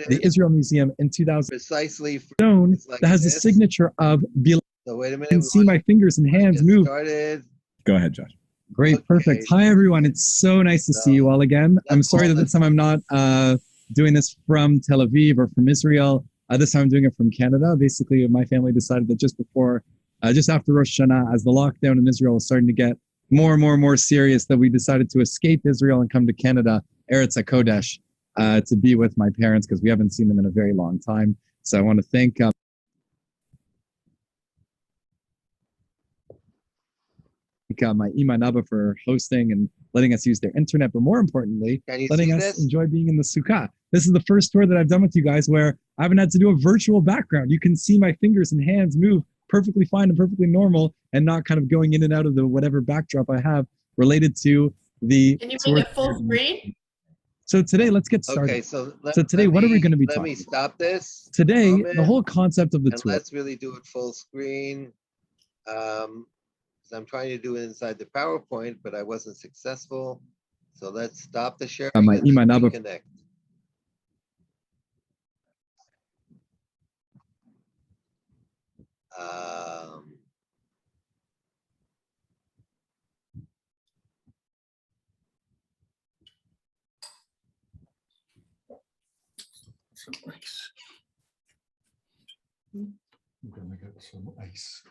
the Israel Museum in 2000. Precisely for Stone like that has the this. signature of Bilal. So wait a minute. You can see my fingers and hands move. Started. Go ahead, Josh. Great, Okay. perfect. Hi, everyone. It's so nice to see you all again. I'm sorry that this time I'm not doing this from Tel Aviv or from Israel. This time I'm doing it from Canada. Basically, my family decided that just after Rosh Hashanah, as the lockdown in Israel was starting to get more and more serious, that we decided to escape Israel and come to Canada, Eretz HaKodesh, to be with my parents because we haven't seen them in a very long time. So I want to thank my Ima and Abba for hosting and letting us use their internet, but more importantly, letting us enjoy being in the Sukkah. This is the first tour that I've done with you guys where I haven't had to do a virtual background. You can see my fingers and hands move perfectly fine and perfectly normal and not kind of going in and out of the whatever backdrop I have related to the Can you make it full screen? So today, let's get started. Okay, so today, what are we going to be talking about? Let me stop this. Today, the whole concept of the tour. Let's really do it full screen. I'm trying to do it inside the PowerPoint, but I wasn't successful. So let's stop the sharing and reconnect. Some ice. I'm gonna get some ice.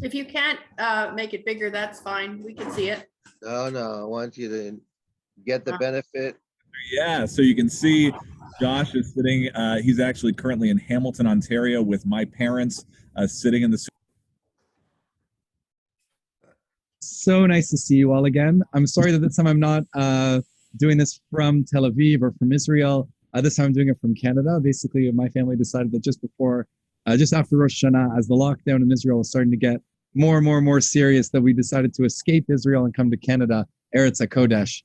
If you can't make it bigger, that's fine. We can see it. No, I want you to get the benefit. Yeah, so you can see Josh is sitting, he's actually currently in Hamilton, Ontario with my parents sitting in the. So nice to see you all again. I'm sorry that this time I'm not doing this from Tel Aviv or from Israel. This time I'm doing it from Canada. Basically, my family decided that just after Rosh Hashanah, as the lockdown in Israel was starting to get more and more serious, that we decided to escape Israel and come to Canada, Eretz HaKodesh,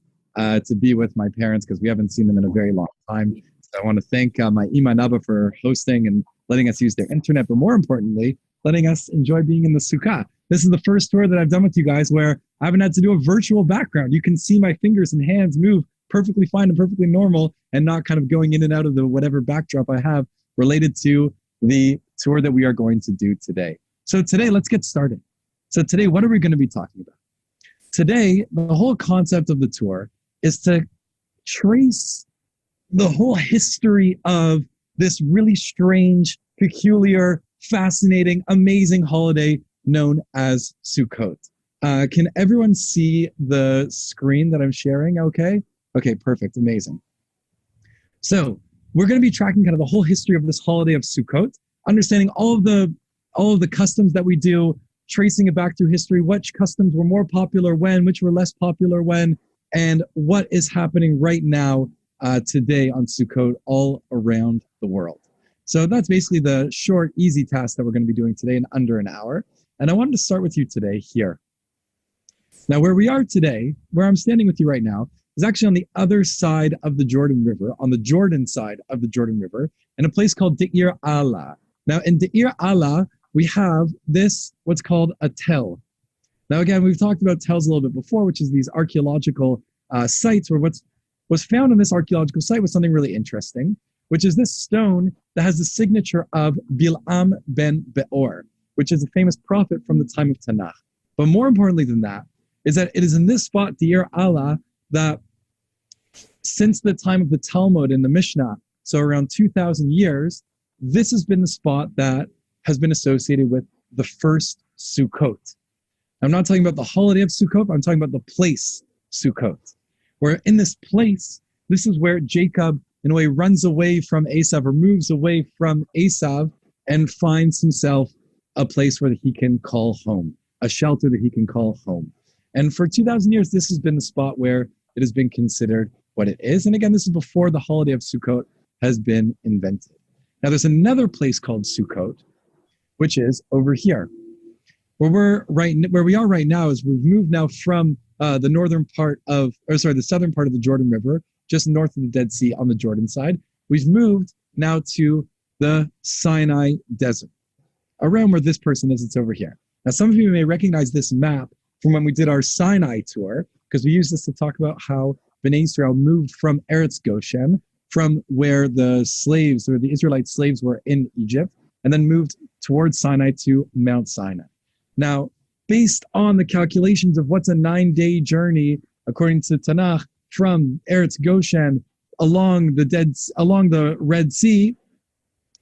to be with my parents because we haven't seen them in a very long time. So I want to thank my Ima and Abba for hosting and letting us use their internet, but more importantly, letting us enjoy being in the Sukkah. This is the first tour that I've done with you guys where I haven't had to do a virtual background. You can see my fingers and hands move perfectly fine and perfectly normal and not kind of going in and out of the whatever backdrop I have related to the tour that we are going to do today. So today, let's get started. So today, what are we going to be talking about? Today, the whole concept of the tour is to trace the whole history of this really strange, peculiar, fascinating, amazing holiday known as Sukkot. Can everyone see the screen that I'm sharing? Okay, perfect, amazing. So we're going to be tracking kind of the whole history of this holiday of Sukkot, understanding all of the customs that we do, tracing it back through history, which customs were more popular when, which were less popular when, and what is happening right now today on Sukkot all around the world. So that's basically the short, easy task that we're going to be doing today in under an hour. And I wanted to start with you today here. Now, where we are today, where I'm standing with you right now, is actually on the other side of the Jordan River, on the Jordan side of the Jordan River, in a place called Deir Allah. Now, in Deir Allah, we have this, what's called a tell. Now, again, we've talked about tells a little bit before, which is these archaeological sites where what's was found on this archaeological site was something really interesting, which is this stone that has the signature of Bilam ben Beor, which is a famous prophet from the time of Tanakh. But more importantly than that, is that it is in this spot, Deir Allah, that since the time of the Talmud and the Mishnah, so around 2,000 years, this has been the spot that has been associated with the first Sukkot. I'm not talking about the holiday of Sukkot, I'm talking about the place Sukkot. Where in this place, this is where Jacob, in a way, runs away from Esav or moves away from Esav and finds himself a place where he can call home, a shelter that he can call home. And for 2,000 years, this has been the spot where it has been considered what it is. And again, this is before the holiday of Sukkot has been invented. Now, there's another place called Sukkot, which is over here. Where we are right now is we've moved now from the southern part of the Jordan River, just north of the Dead Sea on the Jordan side. We've moved now to the Sinai Desert. Around where this person is, it's over here. Now, some of you may recognize this map from when we did our Sinai tour, because we used this to talk about how Bnei Israel moved from Eretz Goshen, from where the slaves or the Israelite slaves were in Egypt, and then moved towards Sinai to Mount Sinai. Now, based on the calculations of what's a 9-day journey, according to Tanakh, from Eretz Goshen along the Red Sea,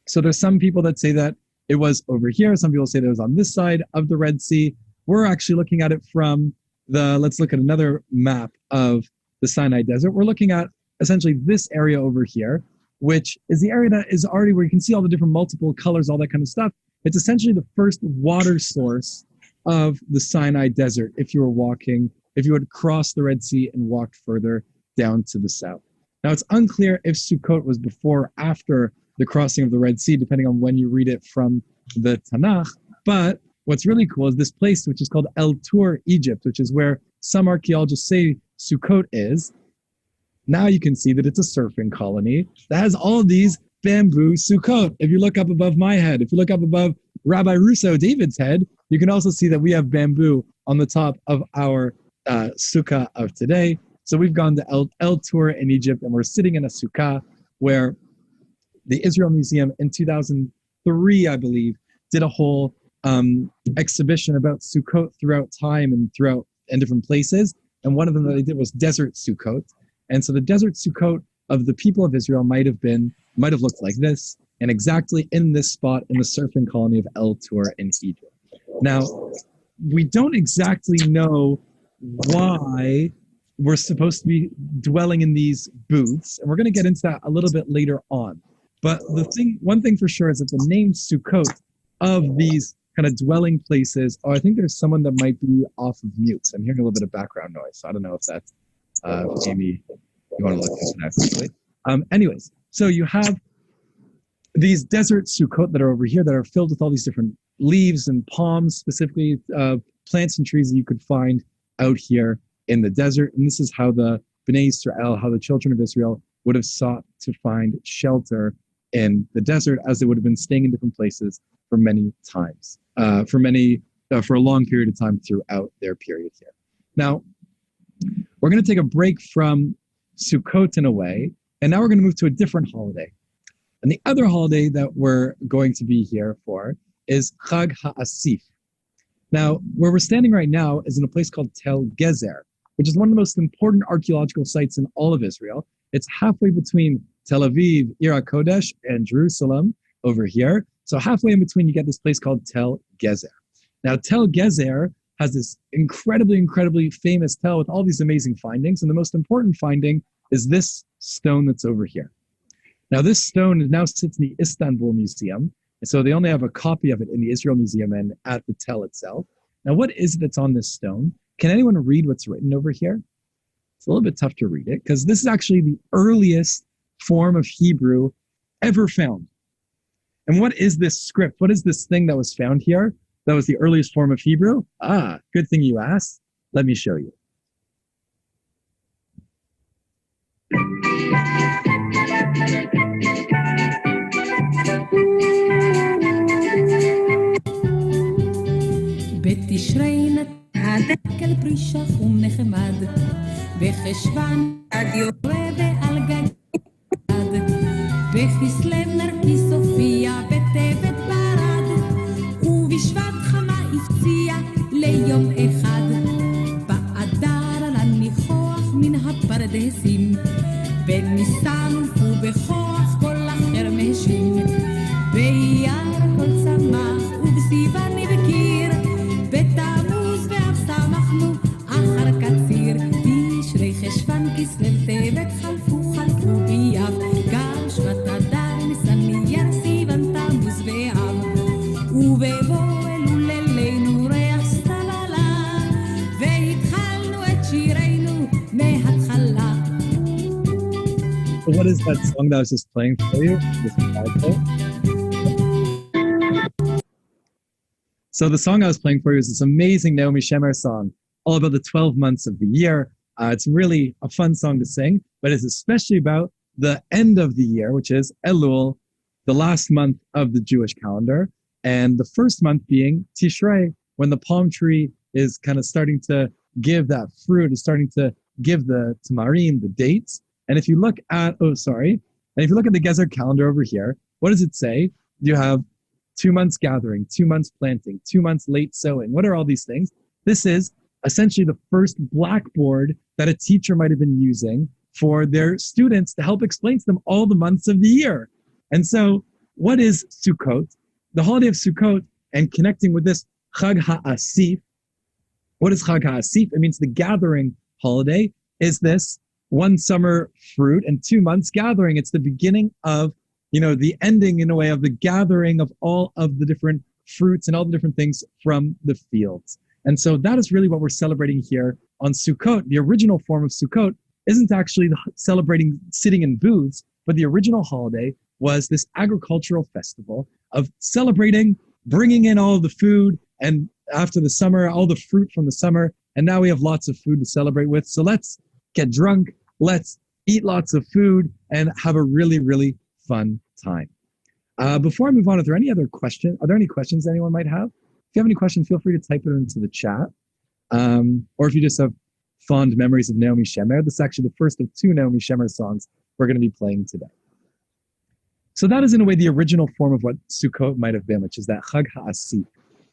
so there's some people that say that it was over here. Some people say that it was on this side of the Red Sea. We're actually looking at it from let's look at another map of the Sinai Desert. We're looking at essentially this area over here, which is the area that is already where you can see all the different multiple colors, all that kind of stuff. It's essentially the first water source of the Sinai Desert if you had crossed the Red Sea and walked further down to the south. Now, it's unclear if Sukkot was before or after the crossing of the Red Sea, depending on when you read it from the Tanakh. But what's really cool is this place, which is called El Tur, Egypt, which is where some archaeologists say Sukkot is. Now you can see that it's a surfing colony that has all of these bamboo sukkot. If you look up above my head, if you look up above Rabbi Russo David's head, you can also see that we have bamboo on the top of our sukkah of today. So we've gone to El Tur in Egypt, and we're sitting in a sukkah where the Israel Museum in 2003, I believe, did a whole exhibition about Sukkot throughout time and different places. And one of them that they did was desert Sukkot. And so the desert Sukkot of the people of Israel might have looked like this, and exactly in this spot in the surfing colony of El Tur in Egypt. Now, we don't exactly know why we're supposed to be dwelling in these booths, and we're going to get into that a little bit later on. But one thing for sure is that the name Sukkot of these kind of dwelling places, I think there's someone that might be off of mute. I'm hearing a little bit of background noise, so I don't know if that's maybe you want to look into that quickly. Anyways, so you have these desert Sukkot that are over here that are filled with all these different leaves and palms, specifically plants and trees that you could find out here in the desert. And this is how the Bnei Israel, how the children of Israel would have sought to find shelter in the desert, as they would have been staying in different places for many times, for a long period of time throughout their period here. Now, we're going to take a break from Sukkot in a way, and now we're going to move to a different holiday. And the other holiday that we're going to be here for is Chag HaAsif. Now, where we're standing right now is in a place called Tel Gezer, which is one of the most important archaeological sites in all of Israel. It's halfway between Tel Aviv, Ir HaKodesh, and Jerusalem over here. So halfway in between, you get this place called Tel Gezer. Now, Tel Gezer has this incredibly famous tell with all these amazing findings. And the most important finding is this stone that's over here. Now, this stone now sits in the Istanbul Museum. And so they only have a copy of it in the Israel Museum and at the tell itself. Now, what is it that's on this stone? Can anyone read what's written over here? It's a little bit tough to read it because this is actually the earliest form of Hebrew ever found. And what is this script? What is this thing that was found here? That was the earliest form of Hebrew? Good thing you asked. Let me show you. בתשרי נתקל פרישה חום נחמד, בחשוון עד יורה ועל גד, בכסלו נרקיס הופיע בטבת ברד, ובשבט חמה הפציע ליום אחד, באדר על הניחוח מן הפרדסים, בניסן ובכוח כל החרמשים, באייר כל צמח ובסיוון נבקיר, בתמוז ואף שמחנו אחר קציר, תשרי חשוון כסלו what is that song that I was just playing for you? So the song I was playing for you is this amazing Naomi Shemer song, all about the 12 months of the year. It's really a fun song to sing, but it's especially about the end of the year, which is Elul, the last month of the Jewish calendar, and the first month being Tishrei, when the palm tree is kind of starting to give that fruit, is starting to give the tamarim, the dates. And if you look at, and if you look at the Gezer calendar over here, what does it say? You have 2 months gathering, 2 months planting, 2 months late sowing. What are all these things? This is essentially the first blackboard that a teacher might have been using for their students to help explain to them all the months of the year. And so what is Sukkot? The holiday of Sukkot, and connecting with this Chag HaAsif. What is Chag HaAsif? It means the gathering holiday. Is this 1 summer fruit and 2 months gathering? It's the beginning of, the ending in a way of the gathering of all of the different fruits and all the different things from the fields. And so that is really what we're celebrating here on Sukkot. The original form of Sukkot isn't actually celebrating sitting in booths, but the original holiday was this agricultural festival of celebrating, bringing in all of the food, and after the summer, all the fruit from the summer, and now we have lots of food to celebrate with. So let's get drunk, let's eat lots of food, and have a really, really fun time. Before I move on, are there any questions anyone might have? If you have any questions, feel free to type it into the chat. Or if you just have fond memories of Naomi Shemer, this is actually the first of 2 Naomi Shemer songs we're going to be playing today. So that is in a way the original form of what Sukkot might have been, which is that Chag HaAsif,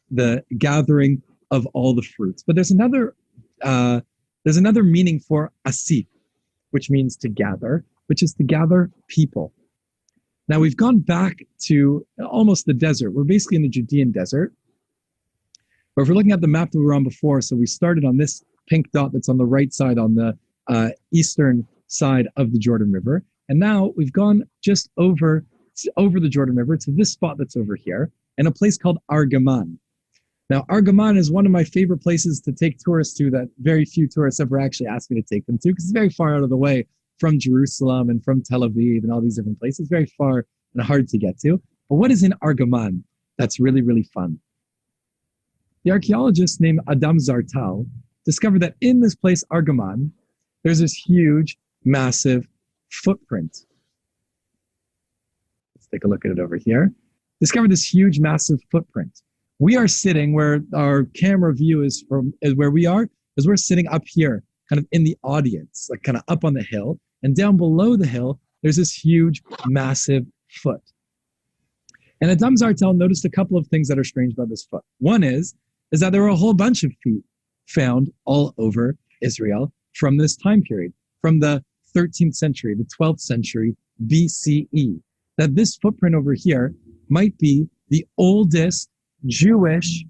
the gathering of all the fruits. But there's another meaning for Asif, which means to gather, which is to gather people. Now we've gone back to almost the desert. We're basically in the Judean desert. But if we're looking at the map that we were on before, so we started on this pink dot that's on the right side on the eastern side of the Jordan River. And now we've gone just over the Jordan River to this spot that's over here, and a place called Argaman. Now, Argaman is one of my favorite places to take tourists to that very few tourists ever actually ask me to take them to, because it's very far out of the way from Jerusalem and from Tel Aviv and all these different places, very far and hard to get to. But what is in Argaman that's really, really fun? The archaeologist named Adam Zartal discovered that in this place, Argaman, there's this huge, massive footprint. Let's take a look at it over here. Discovered this huge, massive footprint. We are sitting where our camera view is where we are, because we're sitting up here, kind of in the audience, like kind of up on the hill. And down below the hill, there's this huge, massive foot. And Adam Zartel noticed a couple of things that are strange about this foot. One is that there were a whole bunch of feet found all over Israel from this time period, from the 13th century, the 12th century BCE. That this footprint over here might be the oldest Jewish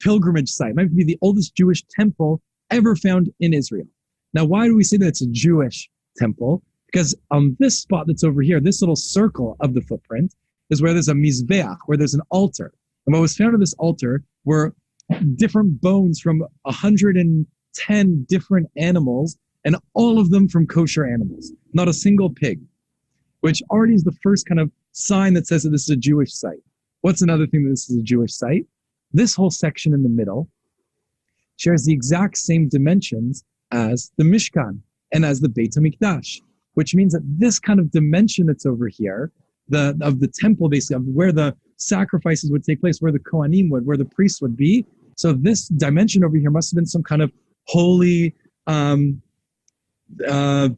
pilgrimage site, might be the oldest Jewish temple ever found in Israel. Now, why do we say that it's a Jewish temple? Because on this spot that's over here, this little circle of the footprint is where there's a mizbeach, where there's an altar. And what was found on this altar were different bones from 110 different animals, and all of them from kosher animals, not a single pig, which already is the first kind of sign that says that this is a Jewish site. What's another thing that this is a Jewish site? This whole section in the middle shares the exact same dimensions as the Mishkan and as the Beit HaMikdash, which means that this kind of dimension that's over here, of the temple, basically, of where the sacrifices would take place, where the Kohanim would, where the priests would be. So this dimension over here must have been some kind of holy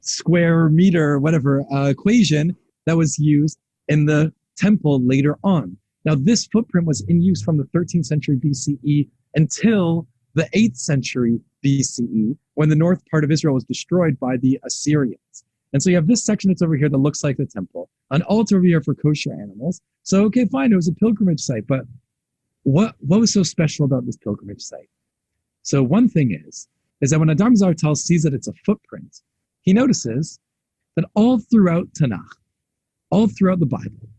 square meter, whatever, equation that was used in the temple later on. Now, this footprint was in use from the 13th century BCE until the 8th century BCE, when the north part of Israel was destroyed by the Assyrians. And so you have this section that's over here that looks like the temple, an altar over here for kosher animals. So, okay, fine, it was a pilgrimage site, but what was so special about this pilgrimage site? So one thing is that when Adam Zartal sees that it's a footprint, he notices that all throughout Tanakh, all throughout the Bible,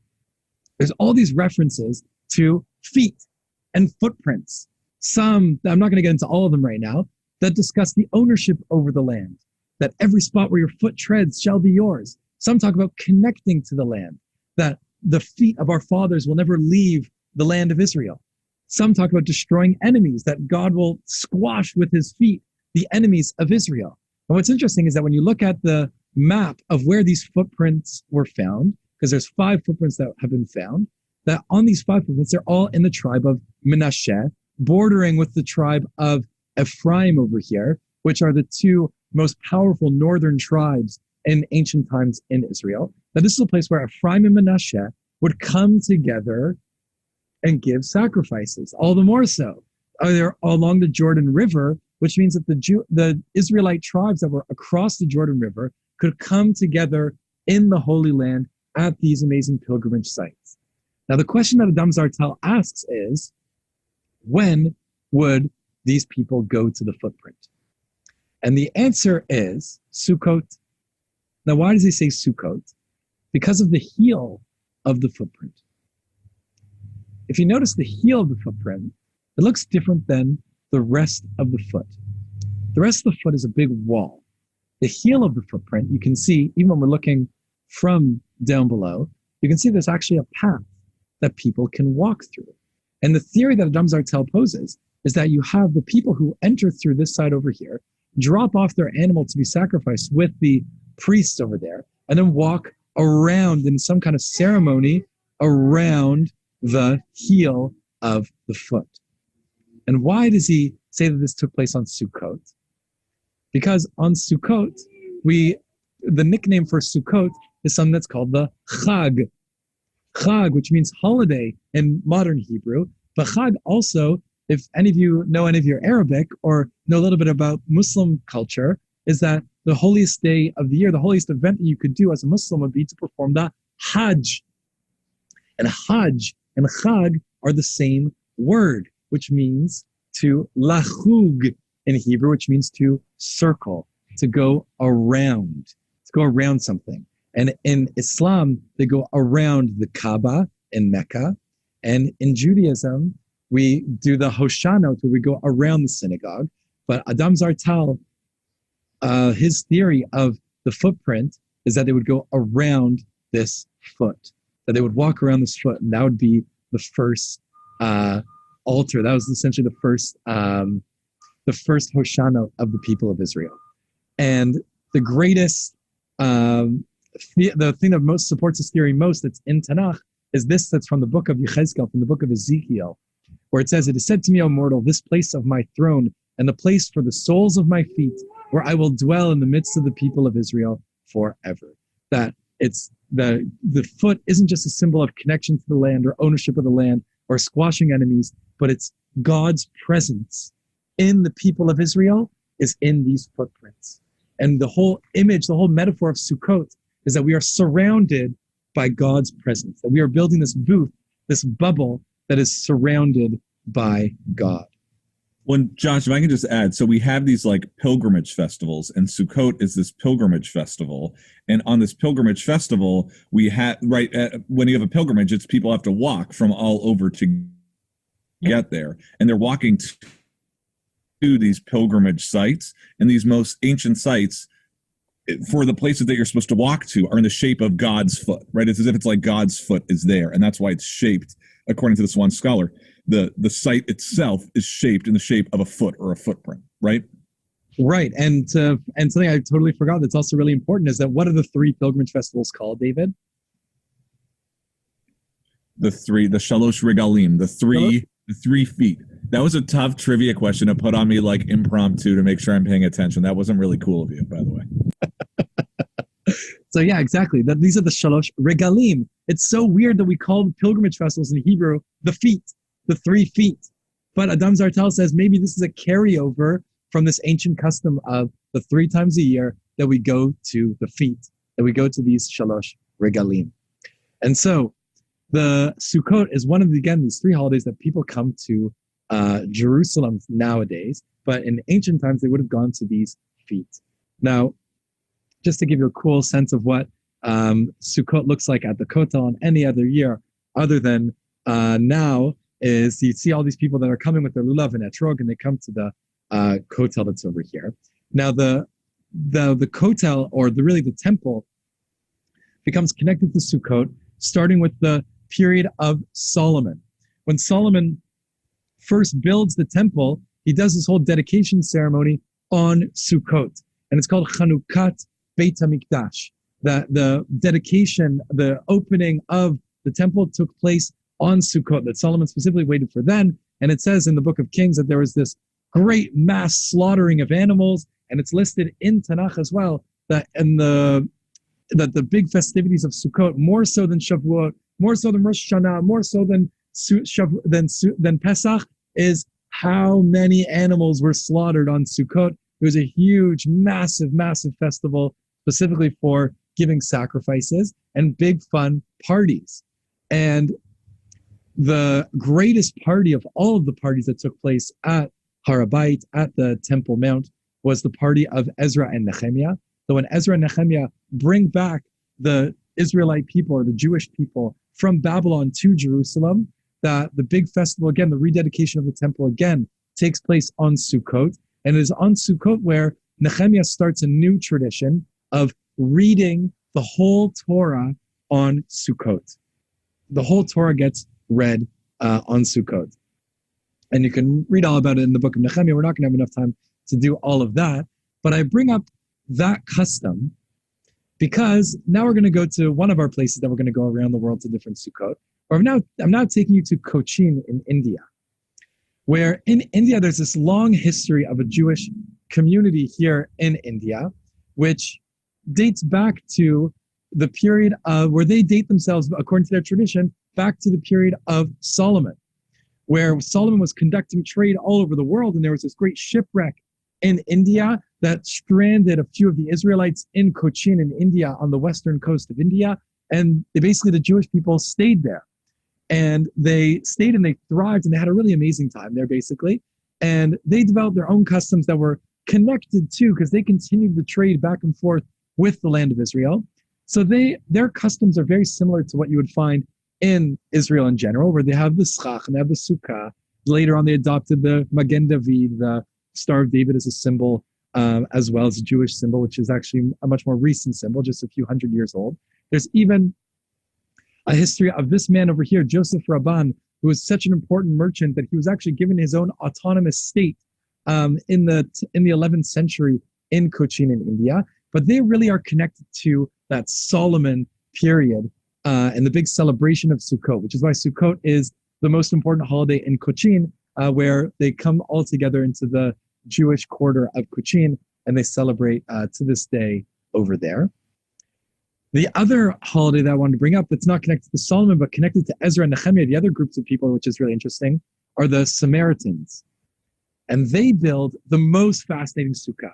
there's all these references to feet and footprints. Some, I'm not going to get into all of them right now, that discuss the ownership over the land. that every spot where your foot treads shall be yours. Some talk about connecting to the land, that the feet of our fathers will never leave the land of Israel. Some talk about destroying enemies, that God will squash with his feet the enemies of Israel. And what's interesting is that when you look at the map of where these footprints were found, because there's 5 footprints that have been found, that on these 5 footprints, they're all in the tribe of Menashe, bordering with the tribe of Ephraim over here, which are the 2 most powerful northern tribes in ancient times in Israel. That this is a place where Ephraim and Menashe would come together and give sacrifices. All the more so, they're along the Jordan River, which means that the Israelite tribes that were across the Jordan River could come together in the Holy Land at these amazing pilgrimage sites. Now, the question that Adam Zartel asks is, when would these people go to the footprint? And the answer is Sukkot. Now, why does he say Sukkot? Because of the heel of the footprint. If you notice the heel of the footprint, it looks different than the rest of the foot. The rest of the foot is a big wall. The heel of the footprint, you can see, even when we're looking from down below, you can see there's actually a path that people can walk through. And the theory that Adam Zartel poses is that you have the people who enter through this side over here, drop off their animal to be sacrificed with the priests over there, and then walk around in some kind of ceremony around the heel of the foot. And why does he say that this took place on Sukkot? Because on Sukkot, the nickname for Sukkot is something that's called the Chag. Chag, which means holiday in modern Hebrew. But Chag also, if any of you know any of your Arabic or know a little bit about Muslim culture, is that the holiest day of the year, the holiest event that you could do as a Muslim would be to perform the Hajj. And Hajj and Chag are the same word, which means to lachug in Hebrew, which means to circle, to go around something. And in Islam, they go around the Kaaba in Mecca. And in Judaism, we do the Hoshana, where we go around the synagogue. But Adam Zartel, his theory of the footprint is that they would go around this foot, that they would walk around this foot, and that would be the first altar. That was essentially the first Hoshana of the people of Israel. And the greatest, the thing that most supports this theory most that's in Tanakh is this, that's from the book of Yechezkel, from the book of Ezekiel, where it says, "It is said to me, O mortal, this place of my throne and the place for the soles of my feet, where I will dwell in the midst of the people of Israel forever." That it's the foot isn't just a symbol of connection to the land or ownership of the land or squashing enemies, but it's God's presence in the people of Israel is in these footprints. And the whole image, the whole metaphor of Sukkot is that we are surrounded by God's presence, that we are building this booth, this bubble that is surrounded by God. Well, Josh, if I can just add, so we have these like pilgrimage festivals, and Sukkot is this pilgrimage festival. And on this pilgrimage festival, we have, when you have a pilgrimage, it's people have to walk from all over to get there. And they're walking to these pilgrimage sites, and these most ancient sites for the places that you're supposed to walk to are in the shape of God's foot, right? It's as if it's like God's foot is there. And that's why it's shaped, according to this one scholar, the site itself is shaped in the shape of a foot or a footprint, right? Right. And something I totally forgot that's also really important is that what are the 3 pilgrimage festivals called, David? The Shalosh Regalim, the three feet. That was a tough trivia question to put on me like impromptu to make sure I'm paying attention. That wasn't really cool of you, by the way. So yeah, exactly. These are the Shalosh Regalim. It's so weird that we call the pilgrimage festivals in Hebrew the feet, the 3 feet. But Adam Zartel says maybe this is a carryover from this ancient custom of the 3 times a year that we go to the feet, that we go to these Shalosh Regalim. And so the Sukkot is one of, again, these 3 holidays that people come to Jerusalem nowadays, but in ancient times they would have gone to these feet. Now, just to give you a cool sense of what Sukkot looks like at the Kotel on any other year, other than now, is you see all these people that are coming with their lulav and etrog, and they come to the Kotel that's over here. Now, the the kotel, or the temple, becomes connected to Sukkot, starting with the period of Solomon. When Solomon first builds the temple, he does this whole dedication ceremony on Sukkot, and it's called Chanukat Beit HaMikdash. The dedication, the opening of the temple took place on Sukkot, that Solomon specifically waited for then. And it says in the book of Kings that there was this great mass slaughtering of animals, and it's listed in Tanakh as well, that the big festivities of Sukkot, more so than Shavuot, more so than Rosh Hashanah, more so than Pesach, is how many animals were slaughtered on Sukkot. It was a huge, massive festival specifically for giving sacrifices and big fun parties. And the greatest party of all of the parties that took place at Har HaBayit, at the Temple Mount, was the party of Ezra and Nehemiah. So when Ezra and Nehemiah bring back the Israelite people, or the Jewish people, from Babylon to Jerusalem, that the big festival, again, the rededication of the temple again, takes place on Sukkot. And it is on Sukkot where Nehemiah starts a new tradition of reading the whole Torah on Sukkot. The whole Torah gets read on Sukkot. And you can read all about it in the book of Nehemiah. We're not going to have enough time to do all of that. But I bring up that custom because now we're going to go to one of our places that we're going to go around the world to different Sukkot. Or I'm now taking you to Cochin in India, where in India there's this long history of a Jewish community here in India, which dates back to the period of where they date themselves, according to their tradition, back to the period of Solomon, where Solomon was conducting trade all over the world, and there was this great shipwreck in India that stranded a few of the Israelites in Cochin in India on the western coast of India, and the Jewish people stayed there. And they stayed and they thrived and they had a really amazing time there, basically. And they developed their own customs that were connected to, because they continued the trade back and forth with the land of Israel. So their customs are very similar to what you would find in Israel in general, where they have the schach and they have the sukkah. Later on, they adopted the Magen David, the Star of David, as a symbol, as well as a Jewish symbol, which is actually a much more recent symbol, just a few hundred years old. There's even a history of this man over here, Joseph Rabban, who was such an important merchant that he was actually given his own autonomous state in the 11th century in Cochin in India. But they really are connected to that Solomon period and the big celebration of Sukkot, which is why Sukkot is the most important holiday in Cochin, where they come all together into the Jewish quarter of Cochin and they celebrate to this day over there. The other holiday that I wanted to bring up that's not connected to Solomon, but connected to Ezra and Nehemiah, the other groups of people, which is really interesting, are the Samaritans. And they build the most fascinating sukkah.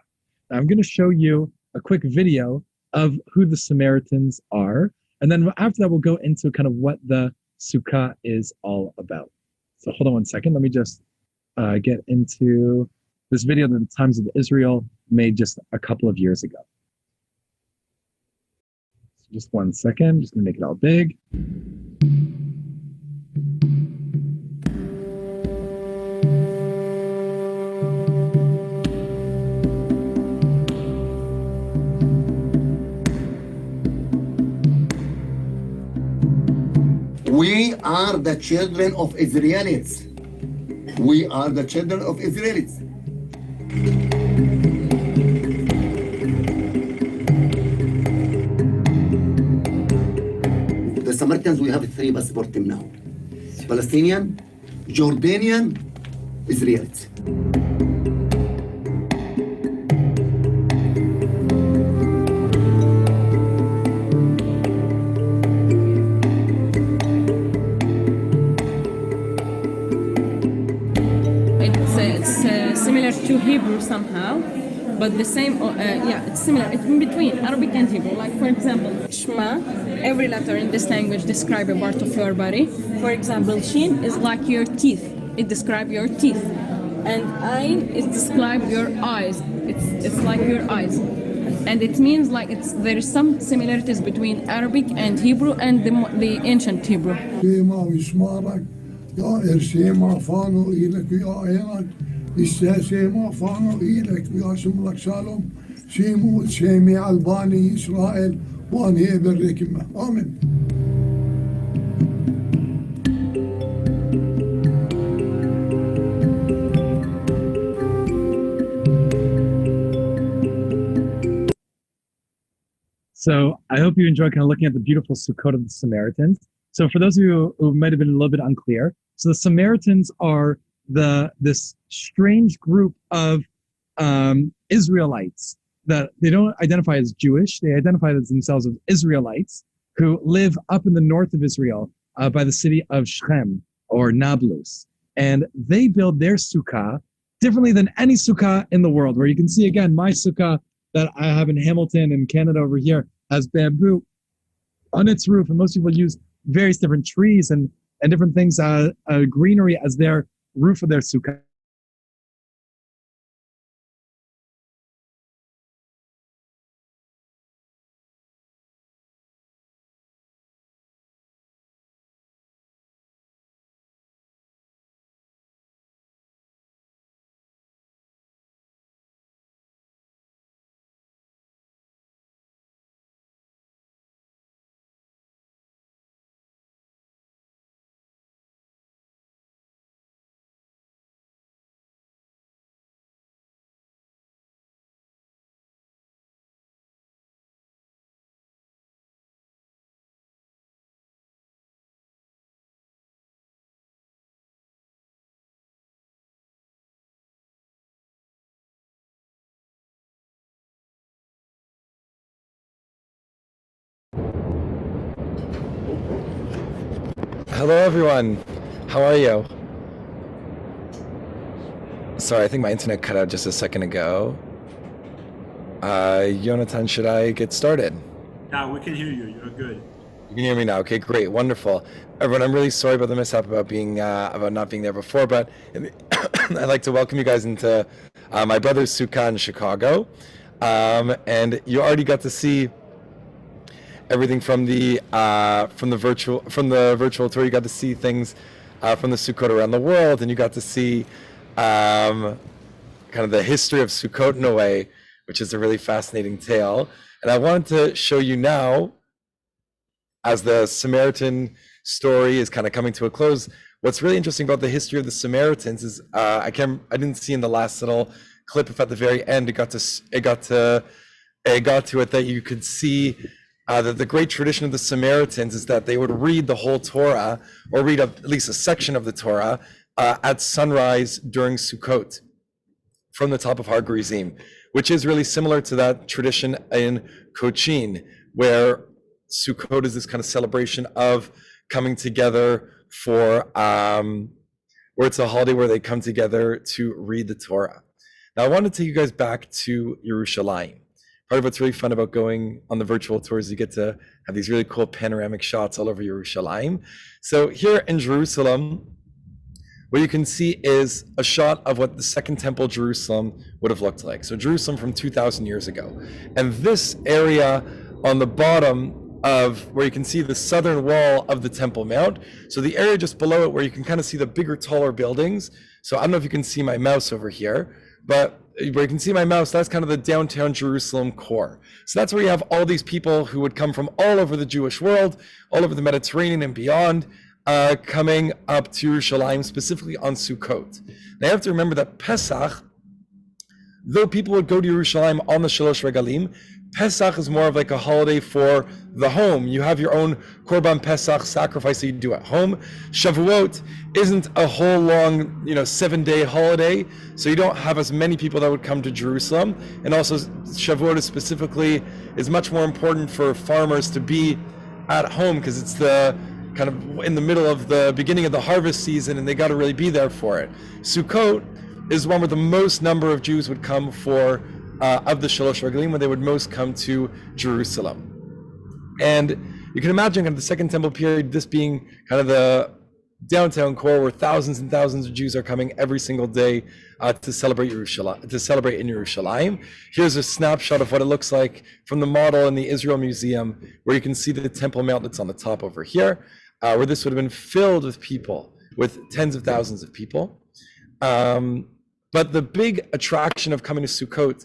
Now, I'm going to show you a quick video of who the Samaritans are. And then after that, we'll go into kind of what the sukkah is all about. So hold on one second. Let me just get into this video that the Times of Israel made just a couple of years ago. Just one second, just gonna make it all big. We are the children of Israelites. We are the children of Israelites. The Samaritans, we have three passport team now. Palestinian, Jordanian, Israelites. It's similar to Hebrew somehow, but the same, it's similar. It's in between Arabic and Hebrew. Like, for example, Shema, every letter in this language describes a part of your body. For example, Shin is like your teeth. It describes your teeth. And Ain is describe your eyes. It's like your eyes. And it means like there is some similarities between Arabic and Hebrew and the ancient Hebrew. شيمو شيمي الباني إسرائيل وانهي بالركمة آمين. So I hope you enjoy kind of looking at the beautiful Sukkot of the Samaritans. So for those of you who might have been a little bit unclear, so the Samaritans are this strange group of Israelites that they don't identify as Jewish. They identify as themselves as Israelites who live up in the north of Israel by the city of Shechem or Nablus. And they build their sukkah differently than any sukkah in the world, where you can see, again, my sukkah that I have in Hamilton in Canada over here has bamboo on its roof. And most people use various different trees and different things, greenery as their roof of their sukkah. Hello everyone, how are you? Sorry, I think my internet cut out just a second ago. Jonathan, should I get started? Yeah, we can hear you, you're good. You can hear me now, okay, great, wonderful. Everyone, I'm really sorry about the mishap about not being there before, but I'd like to welcome you guys into my brother's sukkah in Chicago. And you already got to see everything from the virtual tour. You got to see things from the Sukkot around the world, and you got to see kind of the history of Sukkot in a way, which is a really fascinating tale. And I wanted to show you now, as the Samaritan story is kind of coming to a close, what's really interesting about the history of the Samaritans is I didn't see in the last little clip if at the very end it got to it that you could see that the great tradition of the Samaritans is that they would read the whole Torah, or read at least a section of the Torah, at sunrise during Sukkot from the top of Har Gerizim, which is really similar to that tradition in Cochin, where Sukkot is this kind of celebration of coming together for, where it's a holiday where they come together to read the Torah. Now I want to take you guys back to Yerushalayim. Part of what's really fun about going on the virtual tours, you get to have these really cool panoramic shots all over Yerushalayim. So here in Jerusalem, what you can see is a shot of what the Second Temple Jerusalem would have looked like. So Jerusalem from 2,000 years ago. And this area on the bottom of where you can see the southern wall of the Temple Mount. So the area just below it where you can kind of see the bigger, taller buildings. So I don't know if you can see my mouse over here, but where you can see my mouse, that's kind of the downtown Jerusalem core. So that's where you have all these people who would come from all over the Jewish world, all over the Mediterranean and beyond, coming up to Yerushalayim, specifically on Sukkot. Now you have to remember that Pesach, though people would go to Yerushalayim on the Shalosh Regalim, Pesach is more of like a holiday for the home. You have your own Korban Pesach sacrifice that you do at home. Shavuot isn't a whole long, 7-day holiday, so you don't have as many people that would come to Jerusalem. And also Shavuot is much more important for farmers to be at home because it's the kind of in the middle of the beginning of the harvest season and they got to really be there for it. Sukkot is one where the most number of Jews would come for of the Shalosh Regalim, when they would most come to Jerusalem. And you can imagine kind of the Second Temple period, this being kind of the downtown core where thousands and thousands of Jews are coming every single day to celebrate in Yerushalayim. Here's a snapshot of what it looks like from the model in the Israel Museum, where you can see the Temple Mount that's on the top over here, where this would have been filled with people, with tens of thousands of people. But the big attraction of coming to Sukkot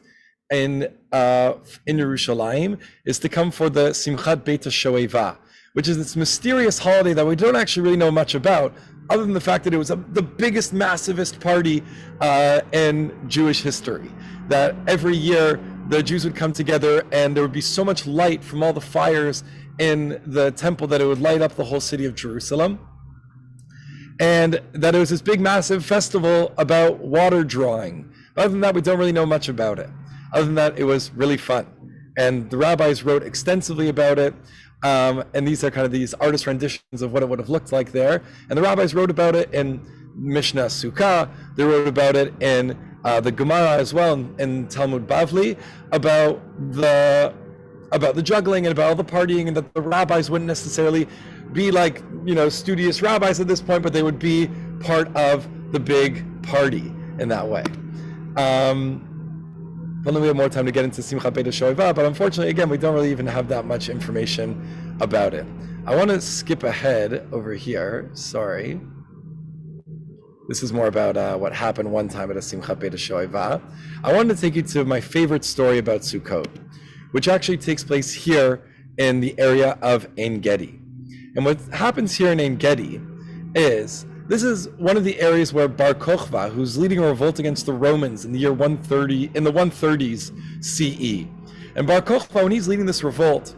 in Yerushalayim is to come for the Simchat Beit HaShoeva, which is this mysterious holiday that we don't actually really know much about, other than the fact that it was the biggest, massivest party in Jewish history. That every year the Jews would come together and there would be so much light from all the fires in the temple that it would light up the whole city of Jerusalem. And that it was this big, massive festival about water drawing. Other than that, we don't really know much about it. Other than that, it was really fun. And the rabbis wrote extensively about it. And these are kind of these artist renditions of what it would have looked like there. And the rabbis wrote about it in Mishnah Sukkah. They wrote about it in the Gemara as well, in Talmud Bavli, about the juggling and about all the partying, and that the rabbis wouldn't necessarily be like, studious rabbis at this point, but they would be part of the big party in that way. Well, then we have more time to get into Simchat Beit HaShoeva, but unfortunately, again, we don't really even have that much information about it. I want to skip ahead over here. Sorry. This is more about what happened one time at a Simchat Beit HaShoeva. I wanted to take you to my favorite story about Sukkot, which actually takes place here in the area of Ein Gedi. And what happens here in Ein Gedi is, this is one of the areas where Bar Kokhba, who's leading a revolt against the Romans in the year 130, in the 130s CE. And Bar Kokhba, when he's leading this revolt,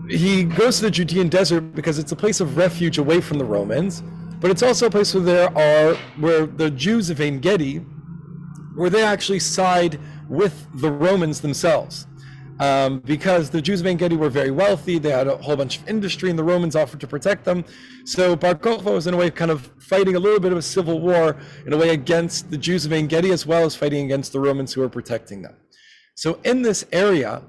he goes to the Judean desert because it's a place of refuge away from the Romans, but it's also a place where the Jews of Ein Gedi, where they actually side with the Romans themselves. Because the Jews of Ein Gedi were very wealthy, they had a whole bunch of industry, and the Romans offered to protect them. So Bar Kokhba was in a way kind of fighting a little bit of a civil war in a way against the Jews of Ein Gedi, as well as fighting against the Romans who were protecting them. So in this area,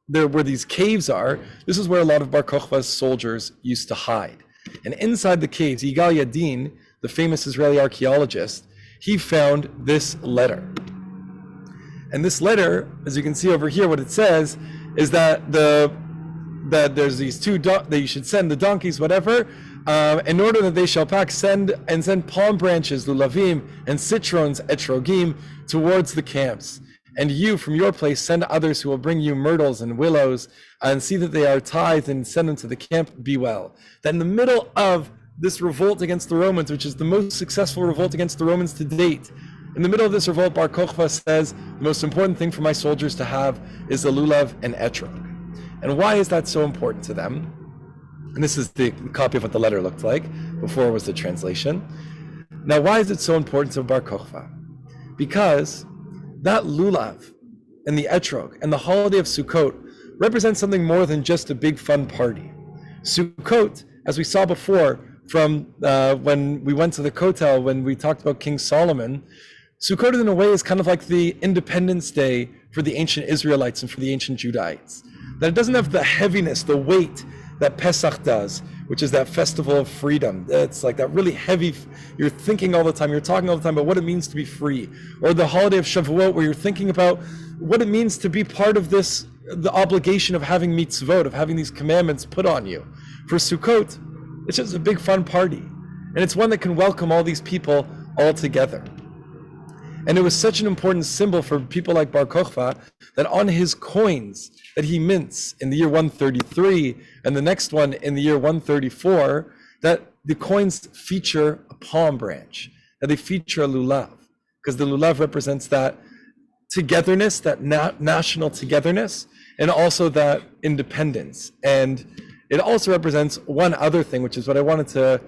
where these caves are, this is where a lot of Bar Kokhba's soldiers used to hide. And inside the caves, Yigal Yadin, the famous Israeli archaeologist, he found this letter. And this letter, as you can see over here, what it says is that there's these two that you should send the donkeys, whatever, in order that they shall send palm branches, lulavim, and citrons, etrogim, towards the camps. And you, from your place, send others who will bring you myrtles and willows, and see that they are tithed, and send them to the camp. Be well. That in the middle of this revolt against the Romans, which is the most successful revolt against the Romans to date, in the middle of this revolt, Bar Kokhba says, the most important thing for my soldiers to have is the lulav and etrog. And why is that so important to them? And this is the copy of what the letter looked like. Before was the translation. Now, why is it so important to Bar Kokhba? Because that lulav and the etrog and the holiday of Sukkot represents something more than just a big fun party. Sukkot, as we saw before from when we went to the Kotel, when we talked about King Solomon, Sukkot in a way is kind of like the Independence Day for the ancient Israelites and for the ancient Judahites. That it doesn't have the heaviness, the weight that Pesach does, which is that festival of freedom. It's like that really heavy, you're thinking all the time, you're talking all the time about what it means to be free. Or the holiday of Shavuot, where you're thinking about what it means to be part of this, the obligation of having mitzvot, of having these commandments put on you. For Sukkot, it's just a big fun party. And it's one that can welcome all these people all together. And it was such an important symbol for people like Bar Kokhba that on his coins that he mints in the year 133 and the next one in the year 134, that the coins feature a palm branch, that they feature a lulav, because the lulav represents that togetherness, that national togetherness, and also that independence. And it also represents one other thing, which is what I wanted to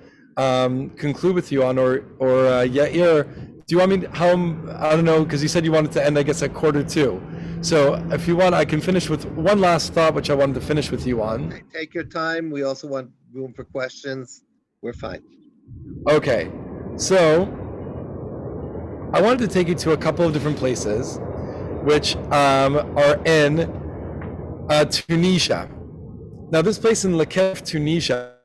conclude with you on, or Yair, do you want me to, I don't know, because you said you wanted to end, I guess, at 1:45. So if you want, I can finish with one last thought, which I wanted to finish with you on. Okay, take your time. We also want room for questions. We're fine. Okay, so I wanted to take you to a couple of different places, which are in Tunisia. Now, this place in Lekef, Tunisia,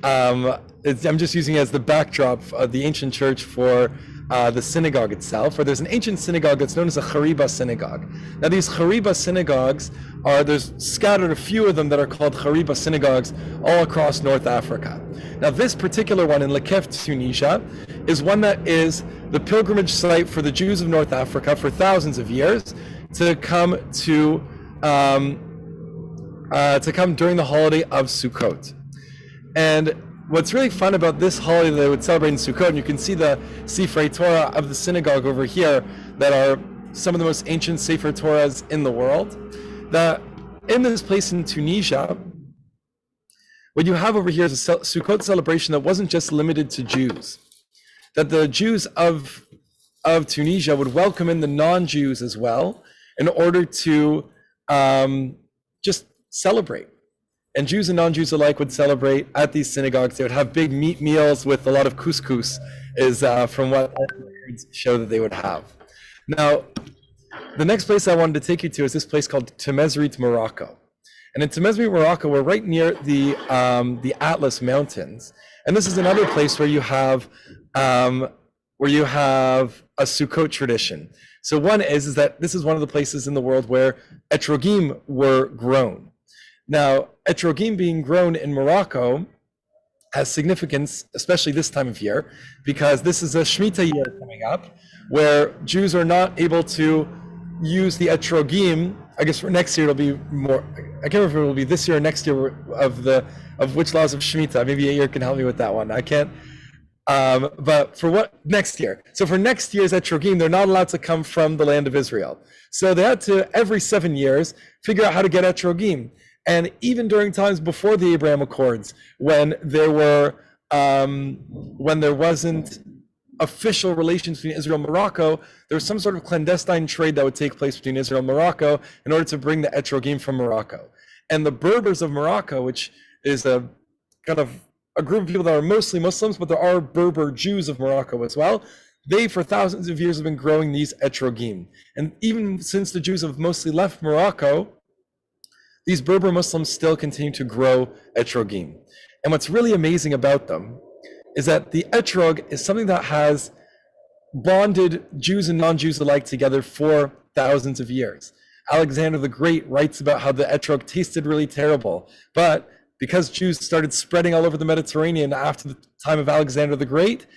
I'm just using it as the backdrop of the ancient church for the synagogue itself, or there's an ancient synagogue that's known as a Hariba synagogue. Now these Hariba synagogues there's scattered a few of them that are called Hariba synagogues all across North Africa. Now this particular one in Lekef, Tunisia, is one that is the pilgrimage site for the Jews of North Africa for thousands of years to come during the holiday of Sukkot. And what's really fun about this holiday that they would celebrate in Sukkot, and you can see the Sifrei Torah of the synagogue over here that are some of the most ancient Sefer Torahs in the world, that in this place in Tunisia, what you have over here is a Sukkot celebration that wasn't just limited to Jews, that the Jews of Tunisia would welcome in the non-Jews as well in order to just celebrate. And Jews and non-Jews alike would celebrate at these synagogues. They would have big meat meals with a lot of couscous, is from what records show that they would have. Now, the next place I wanted to take you to is this place called Temesrit, Morocco. And in Temesrit, Morocco, we're right near the Atlas Mountains. And this is another place where you have a Sukkot tradition. So one is that this is one of the places in the world where etrogim were grown. Now, etrogim being grown in Morocco has significance, especially this time of year, because this is a Shemitah year coming up, where Jews are not able to use the etrogim. I guess for next year it'll be more. I can't remember if it will be this year or next year of which laws of Shemitah. Maybe Yair can help me with that one. I can't. But for what next year? So for next year's etrogim, they're not allowed to come from the land of Israel. So they had to every 7 years figure out how to get etrogim. And even during times before the Abraham Accords, when there wasn't official relations between Israel and Morocco, there was some sort of clandestine trade that would take place between Israel and Morocco in order to bring the etrogim from Morocco. And the Berbers of Morocco, which is a kind of a group of people that are mostly Muslims, but there are Berber Jews of Morocco as well, they for thousands of years have been growing these etrogim. And even since the Jews have mostly left Morocco, these Berber Muslims still continue to grow etrogim. And what's really amazing about them is that the etrog is something that has bonded Jews and non-Jews alike together for thousands of years. Alexander the Great writes about how the etrog tasted really terrible, but because Jews started spreading all over the Mediterranean after the time of Alexander the Great,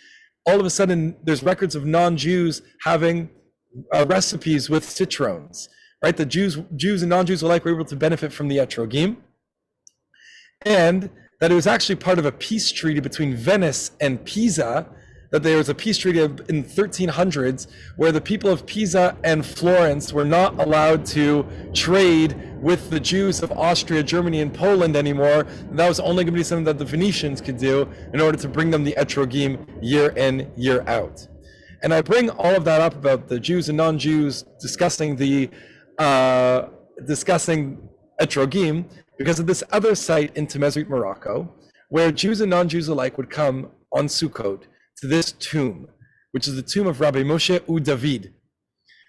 all of a sudden there's records of non-Jews having recipes with citrons. Right, the Jews and non-Jews alike were able to benefit from the etrogim, and that it was actually part of a peace treaty between Venice and Pisa, that there was a peace treaty in 1300s where the people of Pisa and Florence were not allowed to trade with the Jews of Austria, Germany, and Poland anymore. That was only going to be something that the Venetians could do in order to bring them the etrogim year in, year out. And I bring all of that up about the Jews and non-Jews discussing etrogim because of this other site in Temesrit, Morocco, where Jews and non-Jews alike would come on Sukkot to this tomb, which is the tomb of Rabbi Moshe U David.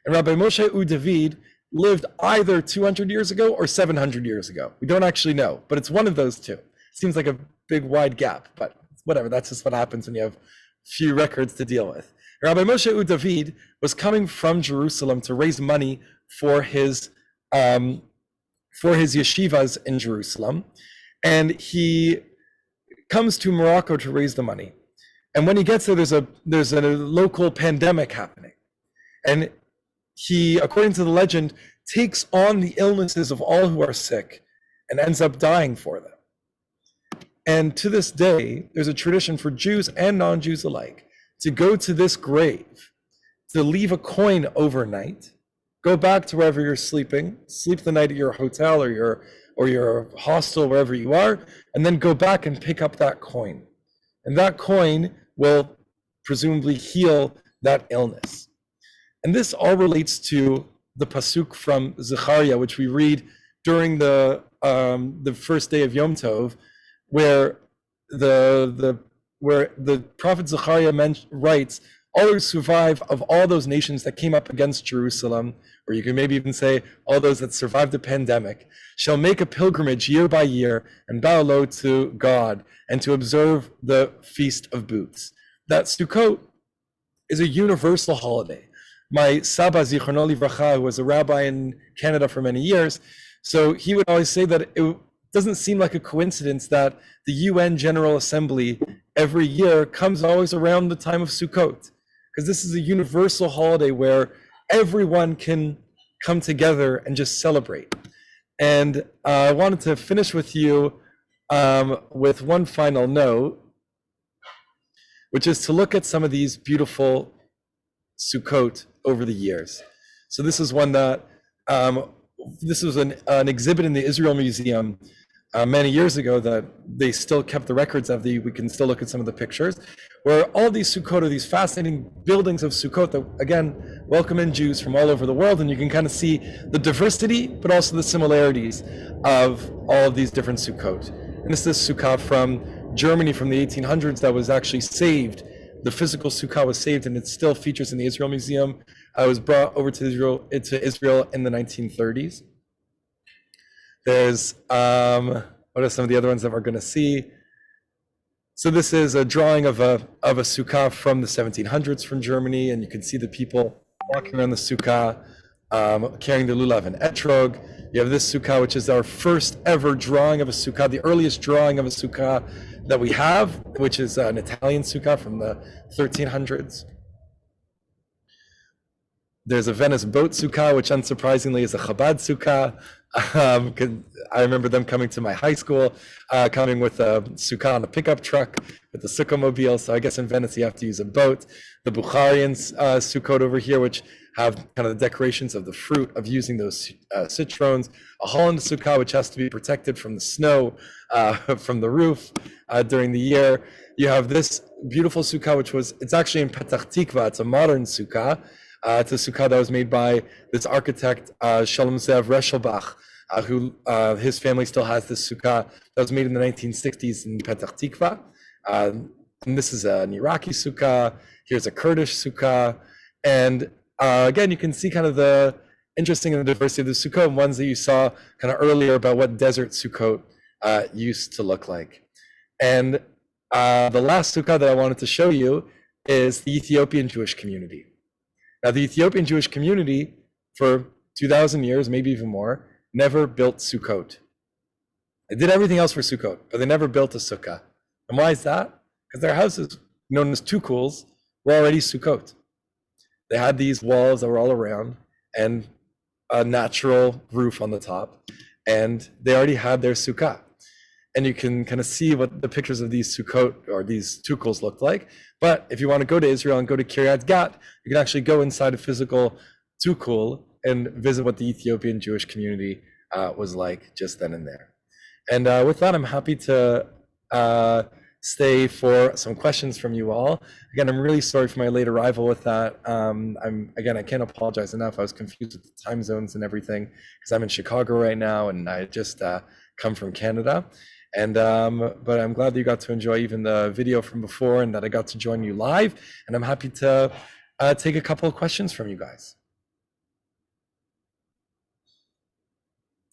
And Rabbi Moshe U David lived either 200 years ago or 700 years ago. We don't actually know, but it's one of those two. Seems like a big wide gap, but whatever, that's just what happens when you have few records to deal with. Rabbi Moshe U David was coming from Jerusalem to raise money for his yeshivas in Jerusalem, and he comes to Morocco to raise the money. And when he gets there, there's a local pandemic happening, and he, according to the legend, takes on the illnesses of all who are sick and ends up dying for them. And to this day, there's a tradition for Jews and non-Jews alike to go to this grave, to leave a coin overnight, go back to wherever you're sleeping, sleep the night at your hotel or your hostel, wherever you are, and then go back and pick up that coin. And that coin will presumably heal that illness. And this all relates to the pasuk from Zechariah, which we read during the first day of Yom Tov, where the prophet Zechariah writes, all who survive of all those nations that came up against Jerusalem, or you can maybe even say all those that survived the pandemic, shall make a pilgrimage year by year and bow low to God and to observe the Feast of Booths. That Sukkot is a universal holiday. My Saba Zichrono Livracha, who was a rabbi in Canada for many years, so he would always say that it doesn't seem like a coincidence that the UN General Assembly every year comes always around the time of Sukkot, because this is a universal holiday where everyone can come together and just celebrate. And I wanted to finish with you with one final note, which is to look at some of these beautiful Sukkot over the years. So this is one that, this was an exhibit in the Israel Museum many years ago that they still kept the records of. We can still look at some of the pictures, where all these Sukkot are these fascinating buildings of Sukkot that, again, welcome in Jews from all over the world. And you can kind of see the diversity, but also the similarities of all of these different Sukkot. And this is Sukkot from Germany from the 1800s that was actually saved. The physical Sukkah was saved, and it still features in the Israel Museum. It was brought over to Israel in the 1930s. There's, what are some of the other ones that we're going to see? So this is a drawing of a Sukkah from the 1700s from Germany, and you can see the people walking around the Sukkah, carrying the lulav and etrog. You have this Sukkah, which is our first ever drawing of a Sukkah, the earliest drawing of a Sukkah that we have, which is an Italian Sukkah from the 1300s. There's a Venice boat Sukkah, which unsurprisingly is a Chabad Sukkah. I remember them coming to my high school, coming with a Sukkah on a pickup truck with the Sukkah mobile. So I guess in Venice you have to use a boat. The Bukharian Sukkot over here, which have kind of the decorations of the fruit of using those citrons. A Holland Sukkah, which has to be protected from the snow from the roof during the year. You have this beautiful Sukkah, it's actually in Petach Tikva. It's a modern Sukkah. It's a Sukkah that was made by this architect, Shalom Zev Reshelbach, who his family still has this Sukkah that was made in the 1960s in Petach Tikva. And this is an Iraqi Sukkah. Here's a Kurdish Sukkah. And again, you can see kind of the interesting and the diversity of the Sukkot, and ones that you saw kind of earlier about what desert Sukkot used to look like. And the last Sukkah that I wanted to show you is the Ethiopian Jewish community. Now, the Ethiopian Jewish community for 2,000 years, maybe even more, never built Sukkot. They did everything else for Sukkot, but they never built a Sukkah. And why is that? Because their houses, known as tukuls, were already Sukkot. They had these walls that were all around and a natural roof on the top, and they already had their Sukkah. And you can kind of see what the pictures of these Sukkot or these tukuls looked like. But if you want to go to Israel and go to Kiryat Gat, you can actually go inside a physical tukul and visit what the Ethiopian Jewish community was like just then and there. And with that, I'm happy to stay for some questions from you all. Again, I'm really sorry for my late arrival with that. I can't apologize enough. I was confused with the time zones and everything because I'm in Chicago right now, and I just come from Canada. And but I'm glad that you got to enjoy even the video from before, and that I got to join you live. And I'm happy to take a couple of questions from you guys,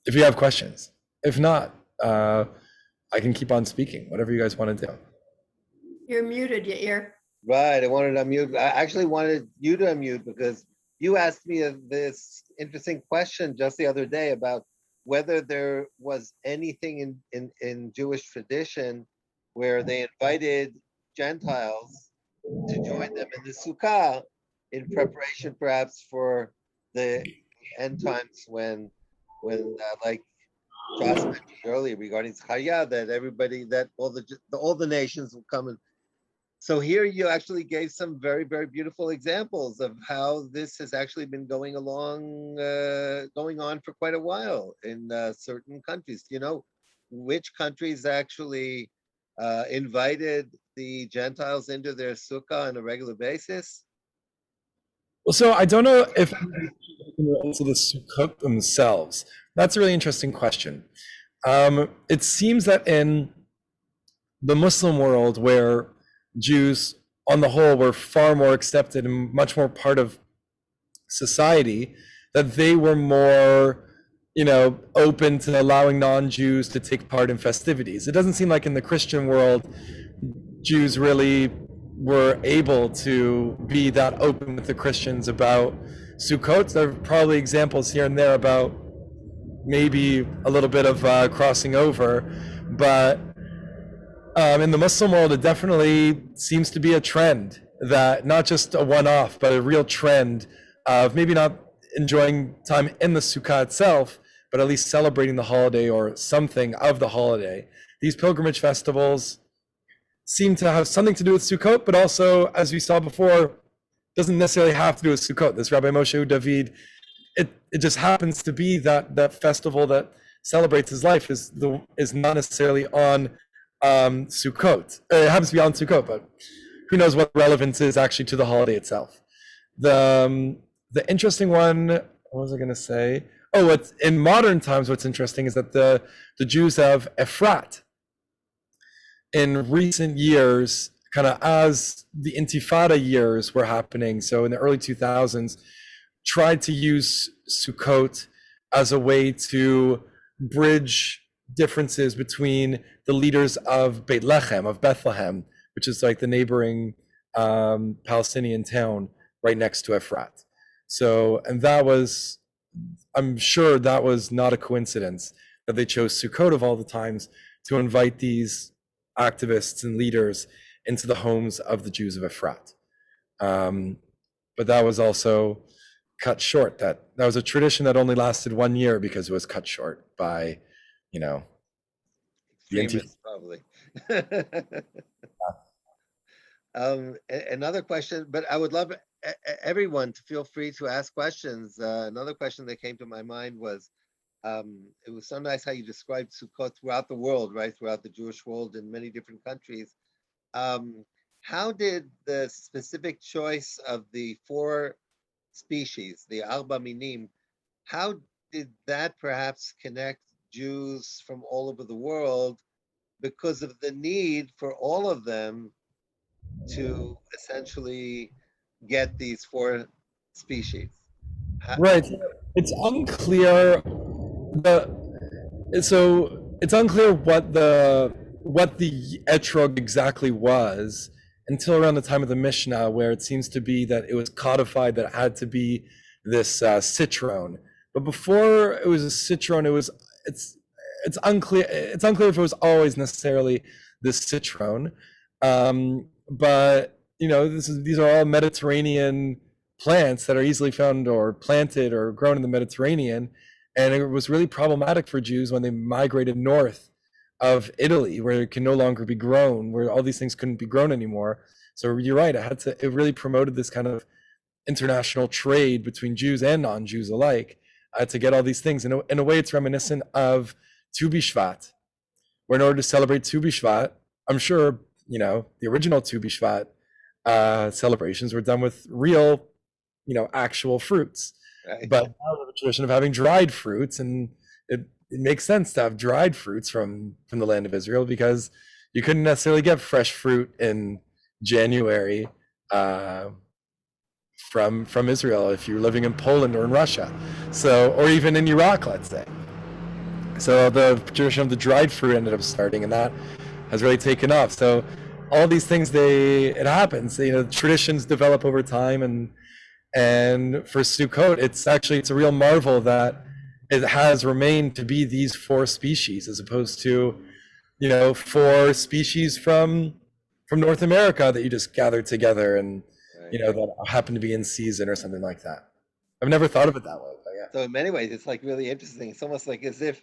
if you have questions. If not, I can keep on speaking, whatever you guys want to do. You're muted, Yair. Right, I wanted to unmute. I actually wanted you to unmute because you asked me this interesting question just the other day about whether there was anything in Jewish tradition where they invited Gentiles to join them in the Sukkah in preparation perhaps for the end times when like Josh mentioned earlier regarding Zechariah, that all the nations will come in. So here you actually gave some very, very beautiful examples of how this has actually been going on for quite a while in certain countries. You know, which countries actually invited the Gentiles into their sukkah on a regular basis? Well, so I don't know if into the sukkot themselves. That's a really interesting question. It seems that in the Muslim world, where Jews on the whole were far more accepted and much more part of society, that they were more, open to allowing non-Jews to take part in festivities. It doesn't seem like in the Christian world, Jews really were able to be that open with the Christians about Sukkot. There are probably examples here and there about maybe a little bit of crossing over, but in the Muslim world, it definitely seems to be a trend, that not just a one-off, but a real trend of maybe not enjoying time in the Sukkah itself, but at least celebrating the holiday or something of the holiday. These pilgrimage festivals seem to have something to do with Sukkot, but also, as we saw before, doesn't necessarily have to do with Sukkot. This Rabbi Moshe David, it just happens to be that festival that celebrates his life is not necessarily on Sukkot. It happens to be on Sukkot, but who knows what relevance is actually to the holiday itself. The interesting one, what was I going to say? Oh, what's in modern times, what's interesting is that the Jews of Efrat, in recent years, kind of as the Intifada years were happening, so in the early 2000s, tried to use Sukkot as a way to bridge differences between the leaders of Bethlehem, which is like the neighboring Palestinian town right next to Efrat. So, and that was, I'm sure that was not a coincidence that they chose Sukkot of all the times to invite these activists and leaders into the homes of the Jews of Efrat. But that was also cut short. That was a tradition that only lasted 1 year because it was cut short by, extremists, probably. Another question, but I would love everyone to feel free to ask questions. Another question that came to my mind was, it was so nice how you described Sukkot throughout the world, right? Throughout the Jewish world in many different countries. How did the specific choice of the 4 species, the Arba Minim, how did that perhaps connect Jews from all over the world because of the need for all of them to essentially get these 4 species? Right. It's unclear. It's unclear what the etrog exactly was until around the time of the Mishnah, where it seems to be that it was codified that it had to be this citron. But before it was a citron, it's unclear. It's unclear if it was always necessarily this citron. But these are all Mediterranean plants that are easily found or planted or grown in the Mediterranean, and it was really problematic for Jews when they migrated north of Italy, where it can no longer be grown, where all these things couldn't be grown anymore. So you're right, it really promoted this kind of international trade between Jews and non-Jews alike to get all these things. In a way, it's reminiscent of Tu B'Shvat, where in order to celebrate Tu B'Shvat, I'm sure, the original Tu B'Shvat celebrations were done with real, actual fruits. Right. But now we have a tradition of having dried fruits, and it makes sense to have dried fruits from the land of Israel, because you couldn't necessarily get fresh fruit in January from Israel if you're living in Poland or in Russia, or even in Iraq, let's say. So the tradition of the dried fruit ended up starting, and that has really taken off. So all these things, it happens. Traditions develop over time, and for Sukkot, it's a real marvel that it has remained to be these 4 species, as opposed to 4 species from North America that you just gather together and that happen to be in season or something like that. I've never thought of it that way, but yeah. So in many ways, it's like really interesting. It's almost like as if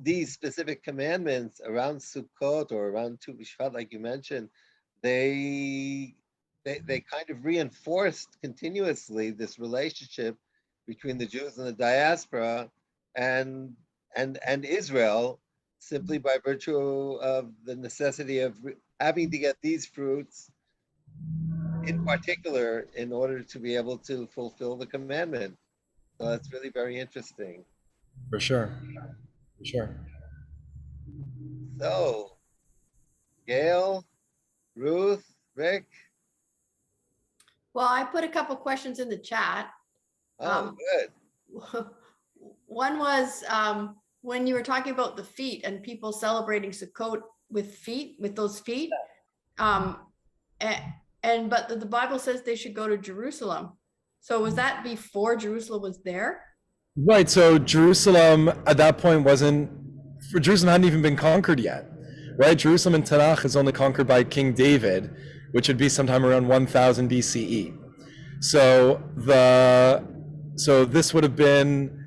these specific commandments around Sukkot or around Tu B'Shvat, like you mentioned, they kind of reinforced continuously this relationship between the Jews and the diaspora and Israel, simply by virtue of the necessity of having to get these fruits in particular in order to be able to fulfill the commandment. So that's really very interesting. For sure. So, Gail, Ruth, Rick? Well, I put a couple questions in the chat. Oh, good. One was when you were talking about the feet and people celebrating Sukkot with those feet. And but the Bible says they should go to Jerusalem. So was that before Jerusalem was there? Right. So Jerusalem at that point Jerusalem hadn't even been conquered yet. Right. Jerusalem in Tanakh is only conquered by King David, which would be sometime around 1000 BCE. So this would have been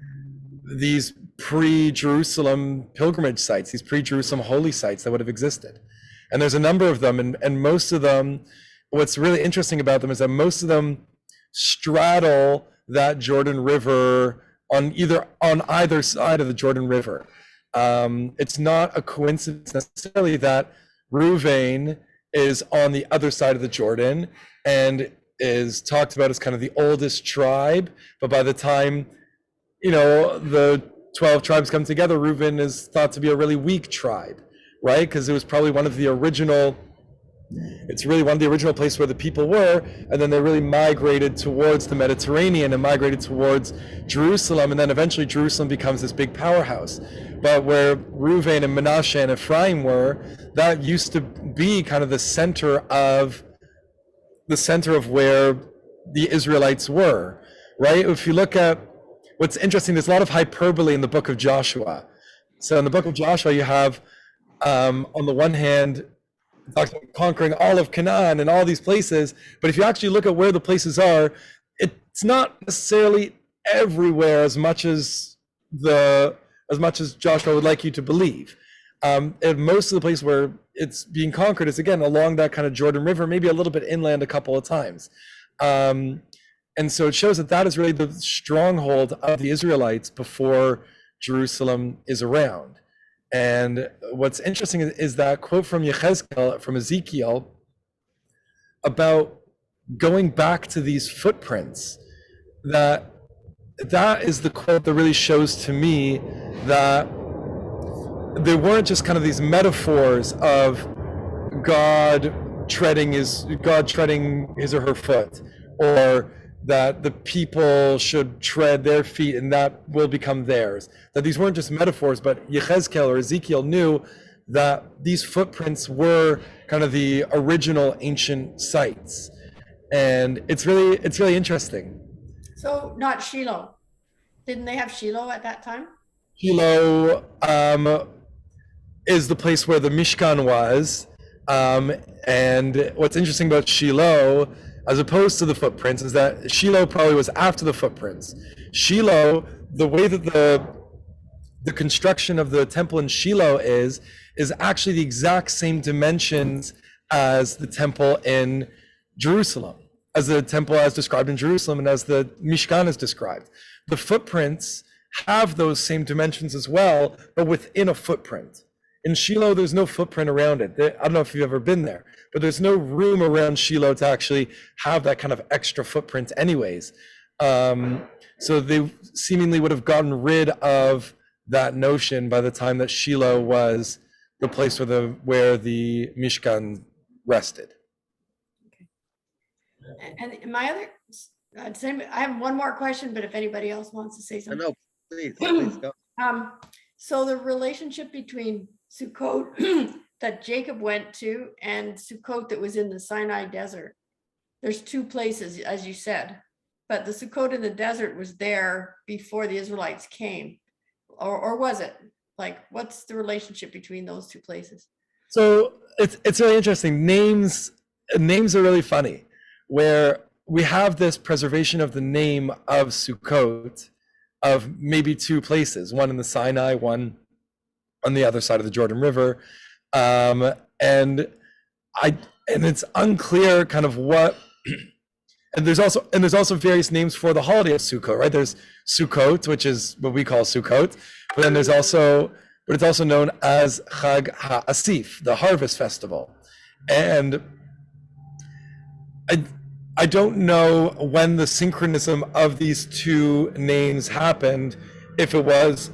these pre-Jerusalem pilgrimage sites, these pre-Jerusalem holy sites that would have existed. And there's a number of them, and most of them, what's really interesting about them is that most of them straddle that Jordan River on either side of the Jordan River. It's not a coincidence necessarily that Reuven is on the other side of the Jordan and is talked about as kind of the oldest tribe, but by the time the 12 tribes come together, Reuven is thought to be a really weak tribe, right? Because it was probably it's really one of the original places where the people were, and then they really migrated towards the Mediterranean and migrated towards Jerusalem, and then eventually Jerusalem becomes this big powerhouse. But where Reuven and Manasseh and Ephraim were, that used to be kind of the center of where the Israelites were, right? If you look at what's interesting, there's a lot of hyperbole in the book of Joshua. So in the book of Joshua, you have, on the one hand, it talks about conquering all of Canaan and all these places, but if you actually look at where the places are, it's not necessarily everywhere as much as Joshua would like you to believe. And most of the places where it's being conquered is, again, along that kind of Jordan River, maybe a little bit inland a couple of times. And so it shows that is really the stronghold of the Israelites before Jerusalem is around. And what's interesting is that quote from Ezekiel, about going back to these footprints, that is the quote that really shows to me that there weren't just kind of these metaphors of God treading his or her foot, or that the people should tread their feet and that will become theirs. That these weren't just metaphors, but Yechezkel or Ezekiel knew that these footprints were kind of the original ancient sites. And it's really interesting. So not Shiloh. Didn't they have Shiloh at that time? Shiloh is the place where the Mishkan was. And what's interesting about Shiloh, as opposed to the footprints, is that Shiloh probably was after the footprints. Shiloh, the way that the construction of the temple in Shiloh is actually the exact same dimensions as the temple in Jerusalem, as the temple as described in Jerusalem and as the Mishkan is described. The footprints have those same dimensions as well, but within a footprint. In Shiloh, there's no footprint around it. I don't know if you've ever been there, but there's no room around Shiloh to actually have that kind of extra footprint anyways. So they seemingly would have gotten rid of that notion by the time that Shiloh was the place where the Mishkan rested. And my other, I have one more question, but if anybody else wants to say something. No, please go. So the relationship between Sukkot that Jacob went to and Sukkot that was in the Sinai desert. There's two places, as you said, but the Sukkot in the desert was there before the Israelites came, or was it? Like, what's the relationship between those two places? So it's really interesting. Names are really funny, where we have this preservation of the name of Sukkot of maybe two places, one in the Sinai, one on the other side of the Jordan River, and it's unclear kind of what. And there's also various names for the holiday of Sukkot, right? There's Sukkot, which is what we call Sukkot, but then it's also known as Chag HaAsif, the harvest festival, and I don't know when the synchronism of these two names happened, if it was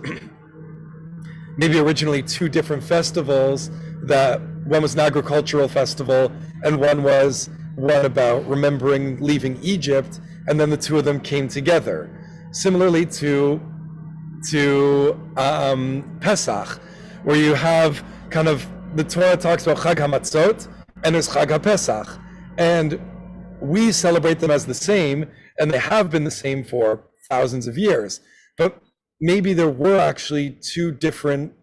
maybe originally two different festivals, that one was an agricultural festival and one was one about remembering leaving Egypt, and then the two of them came together. Similarly to Pesach, where you have kind of, the Torah talks about Chag HaMatzot and there's Chag HaPesach, and we celebrate them as the same, and they have been the same for thousands of years. But maybe there were actually two different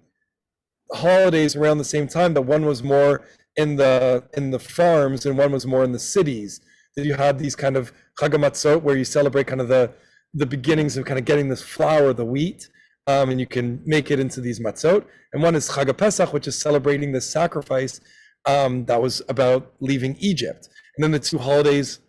holidays around the same time, that one was more in the farms and one was more in the cities. That you had these kind of Chag HaMatzot, where you celebrate kind of the beginnings of kind of getting this flour, the wheat, and you can make it into these matzot. And one is Chag HaPesach, which is celebrating the sacrifice that was about leaving Egypt. And then the two holidays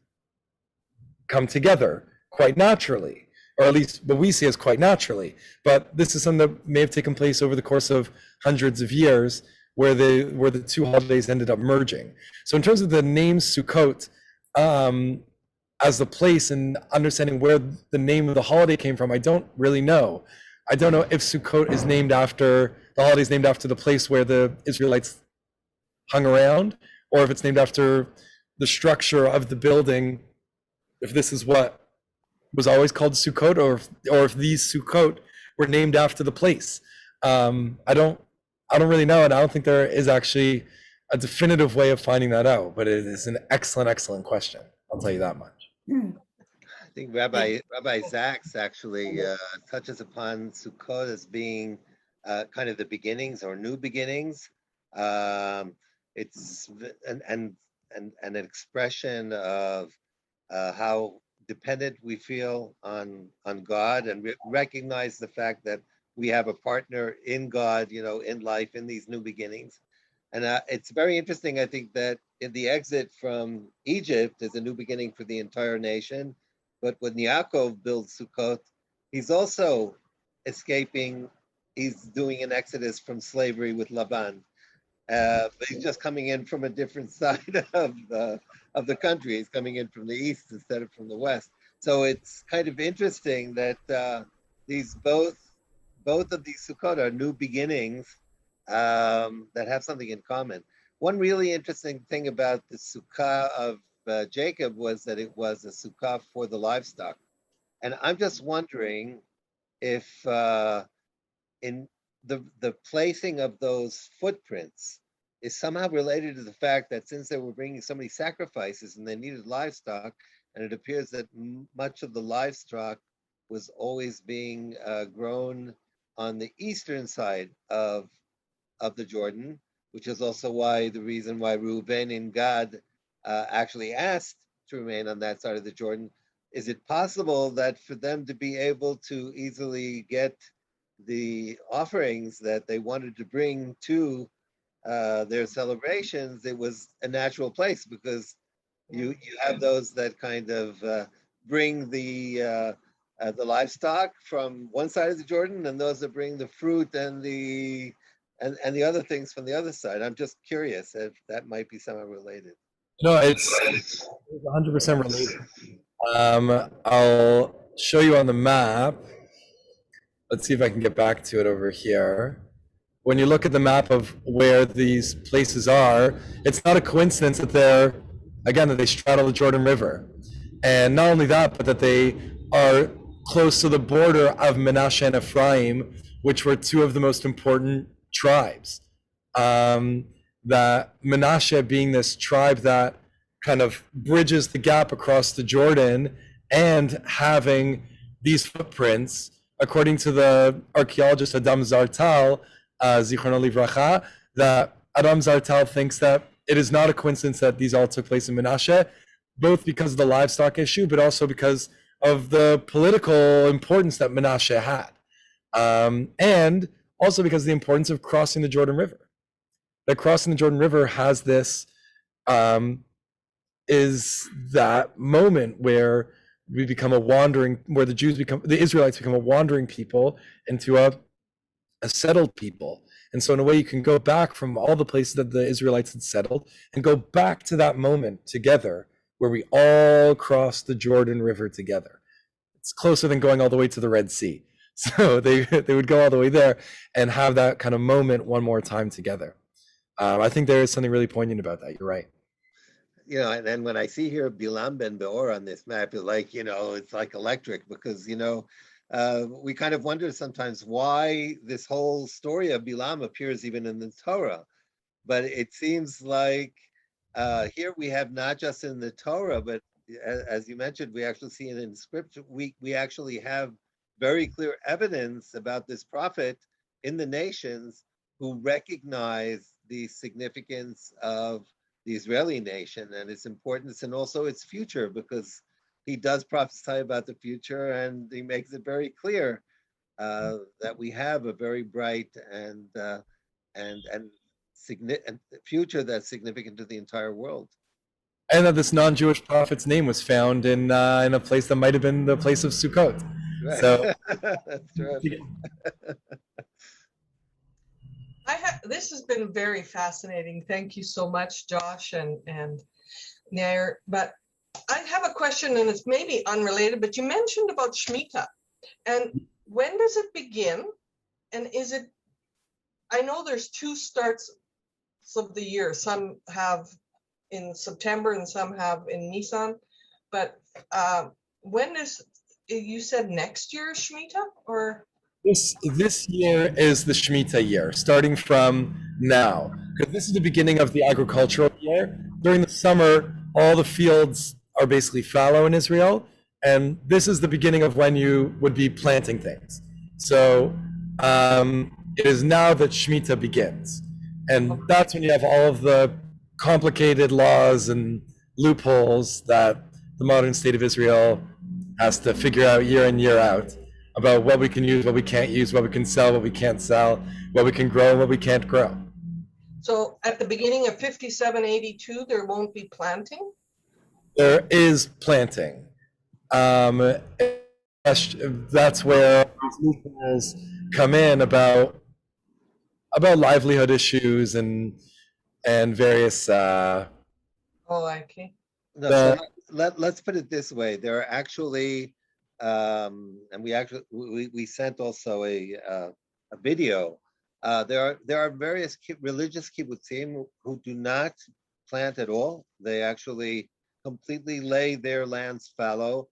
come together quite naturally, or at least what we see as quite naturally. But this is something that may have taken place over the course of hundreds of years, where the two holidays ended up merging. So in terms of the name Sukkot, as the place and understanding where the name of the holiday came from, I don't really know. I don't know if Sukkot is named after, the holiday is named after the place where the Israelites hung around, or if it's named after the structure of the building, if this is what was always called Sukkot, or if these Sukkot were named after the place. I don't really know, and I don't think there is actually a definitive way of finding that out, but it is an excellent question. I'll tell you that much. I think Rabbi Zaks actually touches upon Sukkot as being kind of the beginnings or new beginnings. It's an expression of how dependent we feel on God, and recognize the fact that we have a partner in God, in life, in these new beginnings. And it's very interesting, I think, that in the exit from Egypt is a new beginning for the entire nation. But when Yaakov builds Sukkot, he's also escaping. He's doing an exodus from slavery with Laban. But he's just coming in from a different side of the country. He's coming in from the east instead of from the west. So it's kind of interesting that these both of these Sukkot are new beginnings that have something in common. One really interesting thing about the Sukkah of Jacob was that it was a Sukkah for the livestock. And I'm just wondering if in the placing of those footprints is somehow related to the fact that since they were bringing so many sacrifices and they needed livestock, and it appears that much of the livestock was always being grown on the eastern side of the Jordan, which is also the reason why Reuven and Gad actually asked to remain on that side of the Jordan. Is it possible that for them to be able to easily get the offerings that they wanted to bring to their celebrations, it was a natural place, because you have those that kind of bring the livestock from one side of the Jordan, and those that bring the fruit and the other things from the other side. I'm just curious if that might be somehow related. No, it's 100% related. I'll show you on the map. Let's see if I can get back to it over here. When you look at the map of where these places are, it's not a coincidence that that they straddle the Jordan River. And not only that, but that they are close to the border of Menashe and Ephraim, which were two of the most important tribes. That Menashe being this tribe that kind of bridges the gap across the Jordan, and having these footprints, according to the archaeologist Adam Zartal, Zichrono Livracha, that Adam Zartal thinks that it is not a coincidence that these all took place in Menashe, both because of the livestock issue, but also because of the political importance that Menashe had. And also because of the importance of crossing the Jordan River. That crossing the Jordan River has this, is that moment where we become where the Israelites become a wandering people into a settled people. And so in a way you can go back from all the places that the Israelites had settled and go back to that moment together where we all crossed the Jordan River together. It's closer than going all the way to the Red Sea. So they would go all the way there and have that kind of moment one more time together. I think there is something really poignant about that. You're right. And then when I see here Bilam ben Beor on this map, it's like electric, because, we kind of wonder sometimes why this whole story of Bilam appears even in the Torah. But it seems like here we have not just in the Torah, but as you mentioned, we actually see it in scripture. We actually have very clear evidence about this prophet in the nations who recognize the significance of the Israeli nation and its importance and also its future, because he does prophesy about the future and he makes it very clear that we have a very bright and future that's significant to the entire world. And that this non-Jewish prophet's name was found in a place that might have been the place of Sukkot. Right. So that's terrific. This has been very fascinating. Thank you so much, Josh and Nair. But I have a question, and it's maybe unrelated, but you mentioned about Shemitah. And when does it begin? And is it, I know there's two starts of the year. Some have in September and some have in Nisan. But when is, you said next year Shemitah, or? This year is the Shemitah year, starting from now, because this is the beginning of the agricultural year. During the summer, all the fields are basically fallow in Israel, and this is the beginning of when you would be planting things. So it is now that Shemitah begins, and that's when you have all of the complicated laws and loopholes that the modern state of Israel has to figure out year in, year out, about what we can use, what we can't use, what we can sell, what we can't sell, what we can grow, and what we can't grow. So at the beginning of 5782, there won't be planting? There is planting. That's where loopholes come in about livelihood issues and various. Okay. No, so let's put it this way. There are actually, and we sent also a video. There are various religious kibbutzim who do not plant at all. They actually completely lay their lands fallow,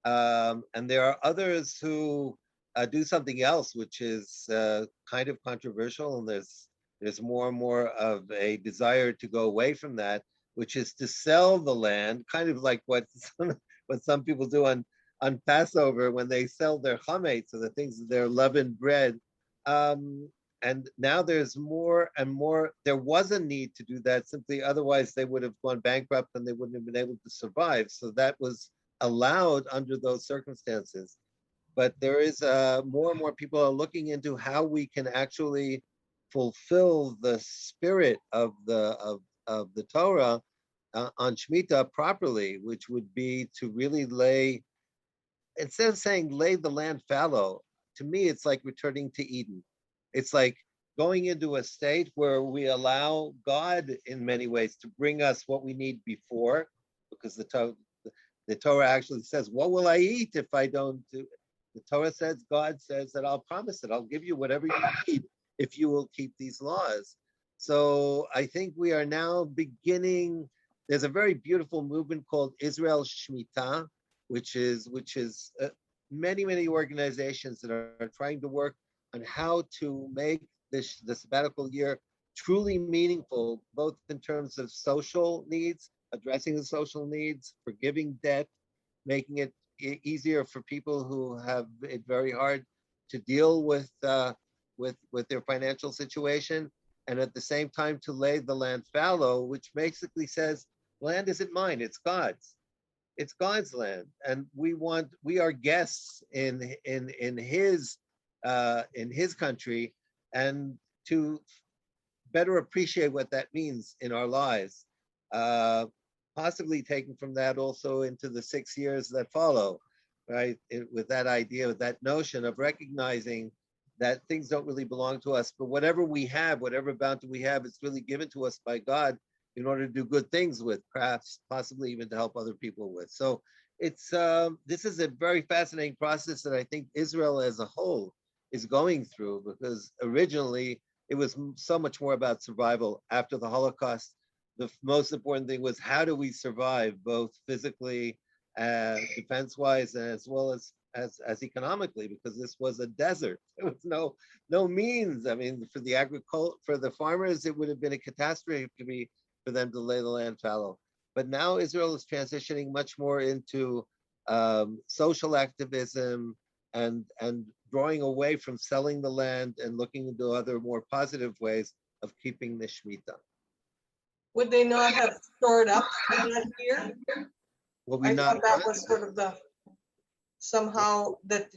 and there are others who do something else, which is kind of controversial. And there's more and more of a desire to go away from that, which is to sell the land, kind of like what some people do on Passover when they sell their chametz, or the things, their leavened bread. And now there's more and more. There was a need to do that simply, otherwise they would have gone bankrupt and they wouldn't have been able to survive. So that was allowed under those circumstances. But there is more and more people are looking into how we can actually fulfill the spirit of the Torah on Shemitah properly, which would be to really lay, instead of saying lay the land fallow, to me it's like returning to Eden. It's like going into a state where we allow God in many ways to bring us what we need before, because the Torah actually says, what will I eat if I don't do it? The Torah says, God says that I'll promise it. I'll give you whatever you need if you will keep these laws. So I think we are now beginning. There's a very beautiful movement called Israel Shemitah, which is many organizations that are trying to work on how to make the sabbatical year truly meaningful, both in terms of social needs, addressing the social needs, forgiving debt, making it easier for people who have it very hard to deal with their financial situation, and at the same time to lay the land fallow, which basically says, land isn't mine, it's God's. It's God's land, and we are guests in his country, and to better appreciate what that means in our lives, possibly taken from that also into the 6 years that follow, right? With that idea, with that notion of recognizing that things don't really belong to us, but whatever we have, whatever bounty we have, it's really given to us by God in order to do good things with, perhaps possibly even to help other people with. So it's this is a very fascinating process that I think Israel as a whole is going through, because originally it was so much more about survival. After the Holocaust, the most important thing was, how do we survive, both physically, defense-wise, as well as economically, because this was a desert. There was no means. I mean, for the farmers, it would have been a catastrophe for them to lay the land fallow. But now Israel is transitioning much more into social activism and drawing away from selling the land and looking into other more positive ways of keeping the Shemitah. Would they not have stored up for that year? I thought that was sort of the somehow that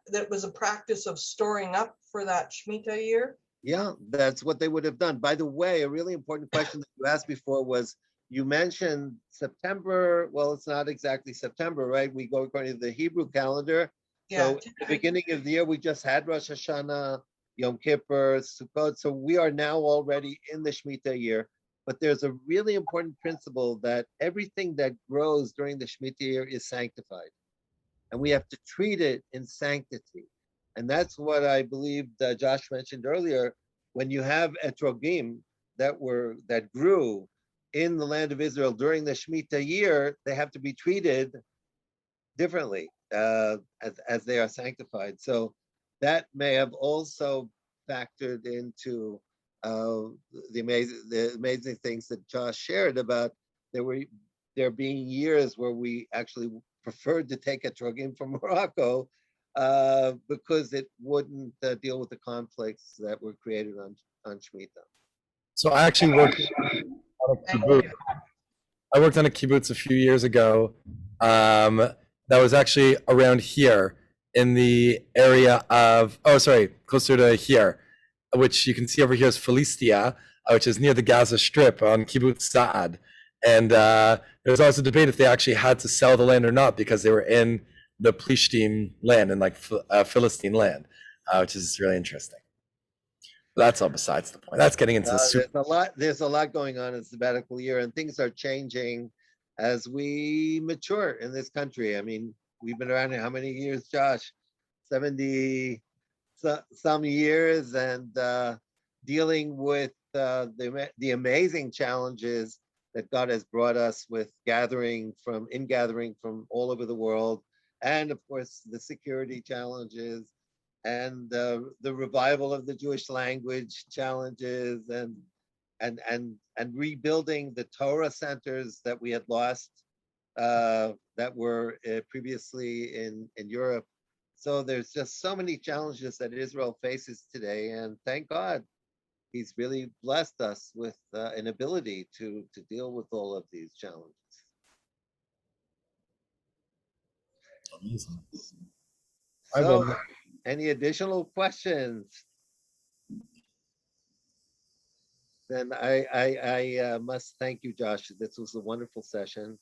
that was a practice of storing up for that Shemitah year. Yeah, that's what they would have done. By the way, a really important question that you asked before was, you mentioned September. Well, it's not exactly September, right? We go according to the Hebrew calendar. Yeah. So at the beginning of the year, we just had Rosh Hashanah, Yom Kippur, Sukkot. So we are now already in the Shemitah year. But there's a really important principle that everything that grows during the Shemitah year is sanctified. And we have to treat it in sanctity. And that's what I believe Josh mentioned earlier. When you have etrogim that grew in the land of Israel during the Shemitah year, they have to be treated differently as they are sanctified. So that may have also factored into the amazing things that Josh shared about there being years where we actually preferred to take etrogim from Morocco because it wouldn't deal with the conflicts that were created on Shemitah. So I actually worked on a kibbutz. I worked on a kibbutz a few years ago that was actually around here in the area of, closer to here, which you can see over here is Philistia, which is near the Gaza Strip on Kibbutz Sa'ad. And there's also debate if they actually had to sell the land or not because they were in the Plishtim land and like Philistine land, which is really interesting. But that's all besides the point. That's getting into there's a lot going on in sabbatical year, and things are changing as we mature in this country. I mean, we've been around here how many years, Josh? 70 some years, and dealing with the amazing challenges that God has brought us with gathering from all over the world, and of course the security challenges and the revival of the Jewish language challenges and rebuilding the Torah centers that we had lost that were previously in Europe. So there's just so many challenges that Israel faces today, and thank God He's really blessed us with an ability to deal with all of these challenges. Amazing. So, any additional questions? Then I must thank you, Josh. This was a wonderful session,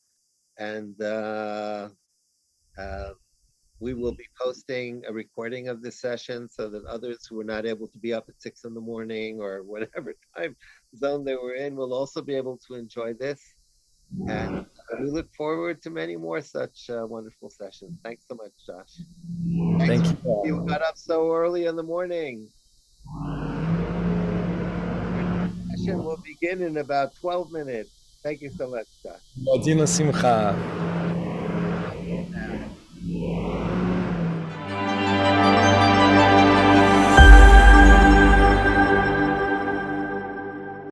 and we will be posting a recording of this session so that others who were not able to be up at 6 in the morning or whatever time zone they were in will also be able to enjoy this. And we look forward to many more such wonderful sessions. Thanks so much, Josh. Thank you. You got up so early in the morning. The session will begin in about 12 minutes. Thank you so much, Josh.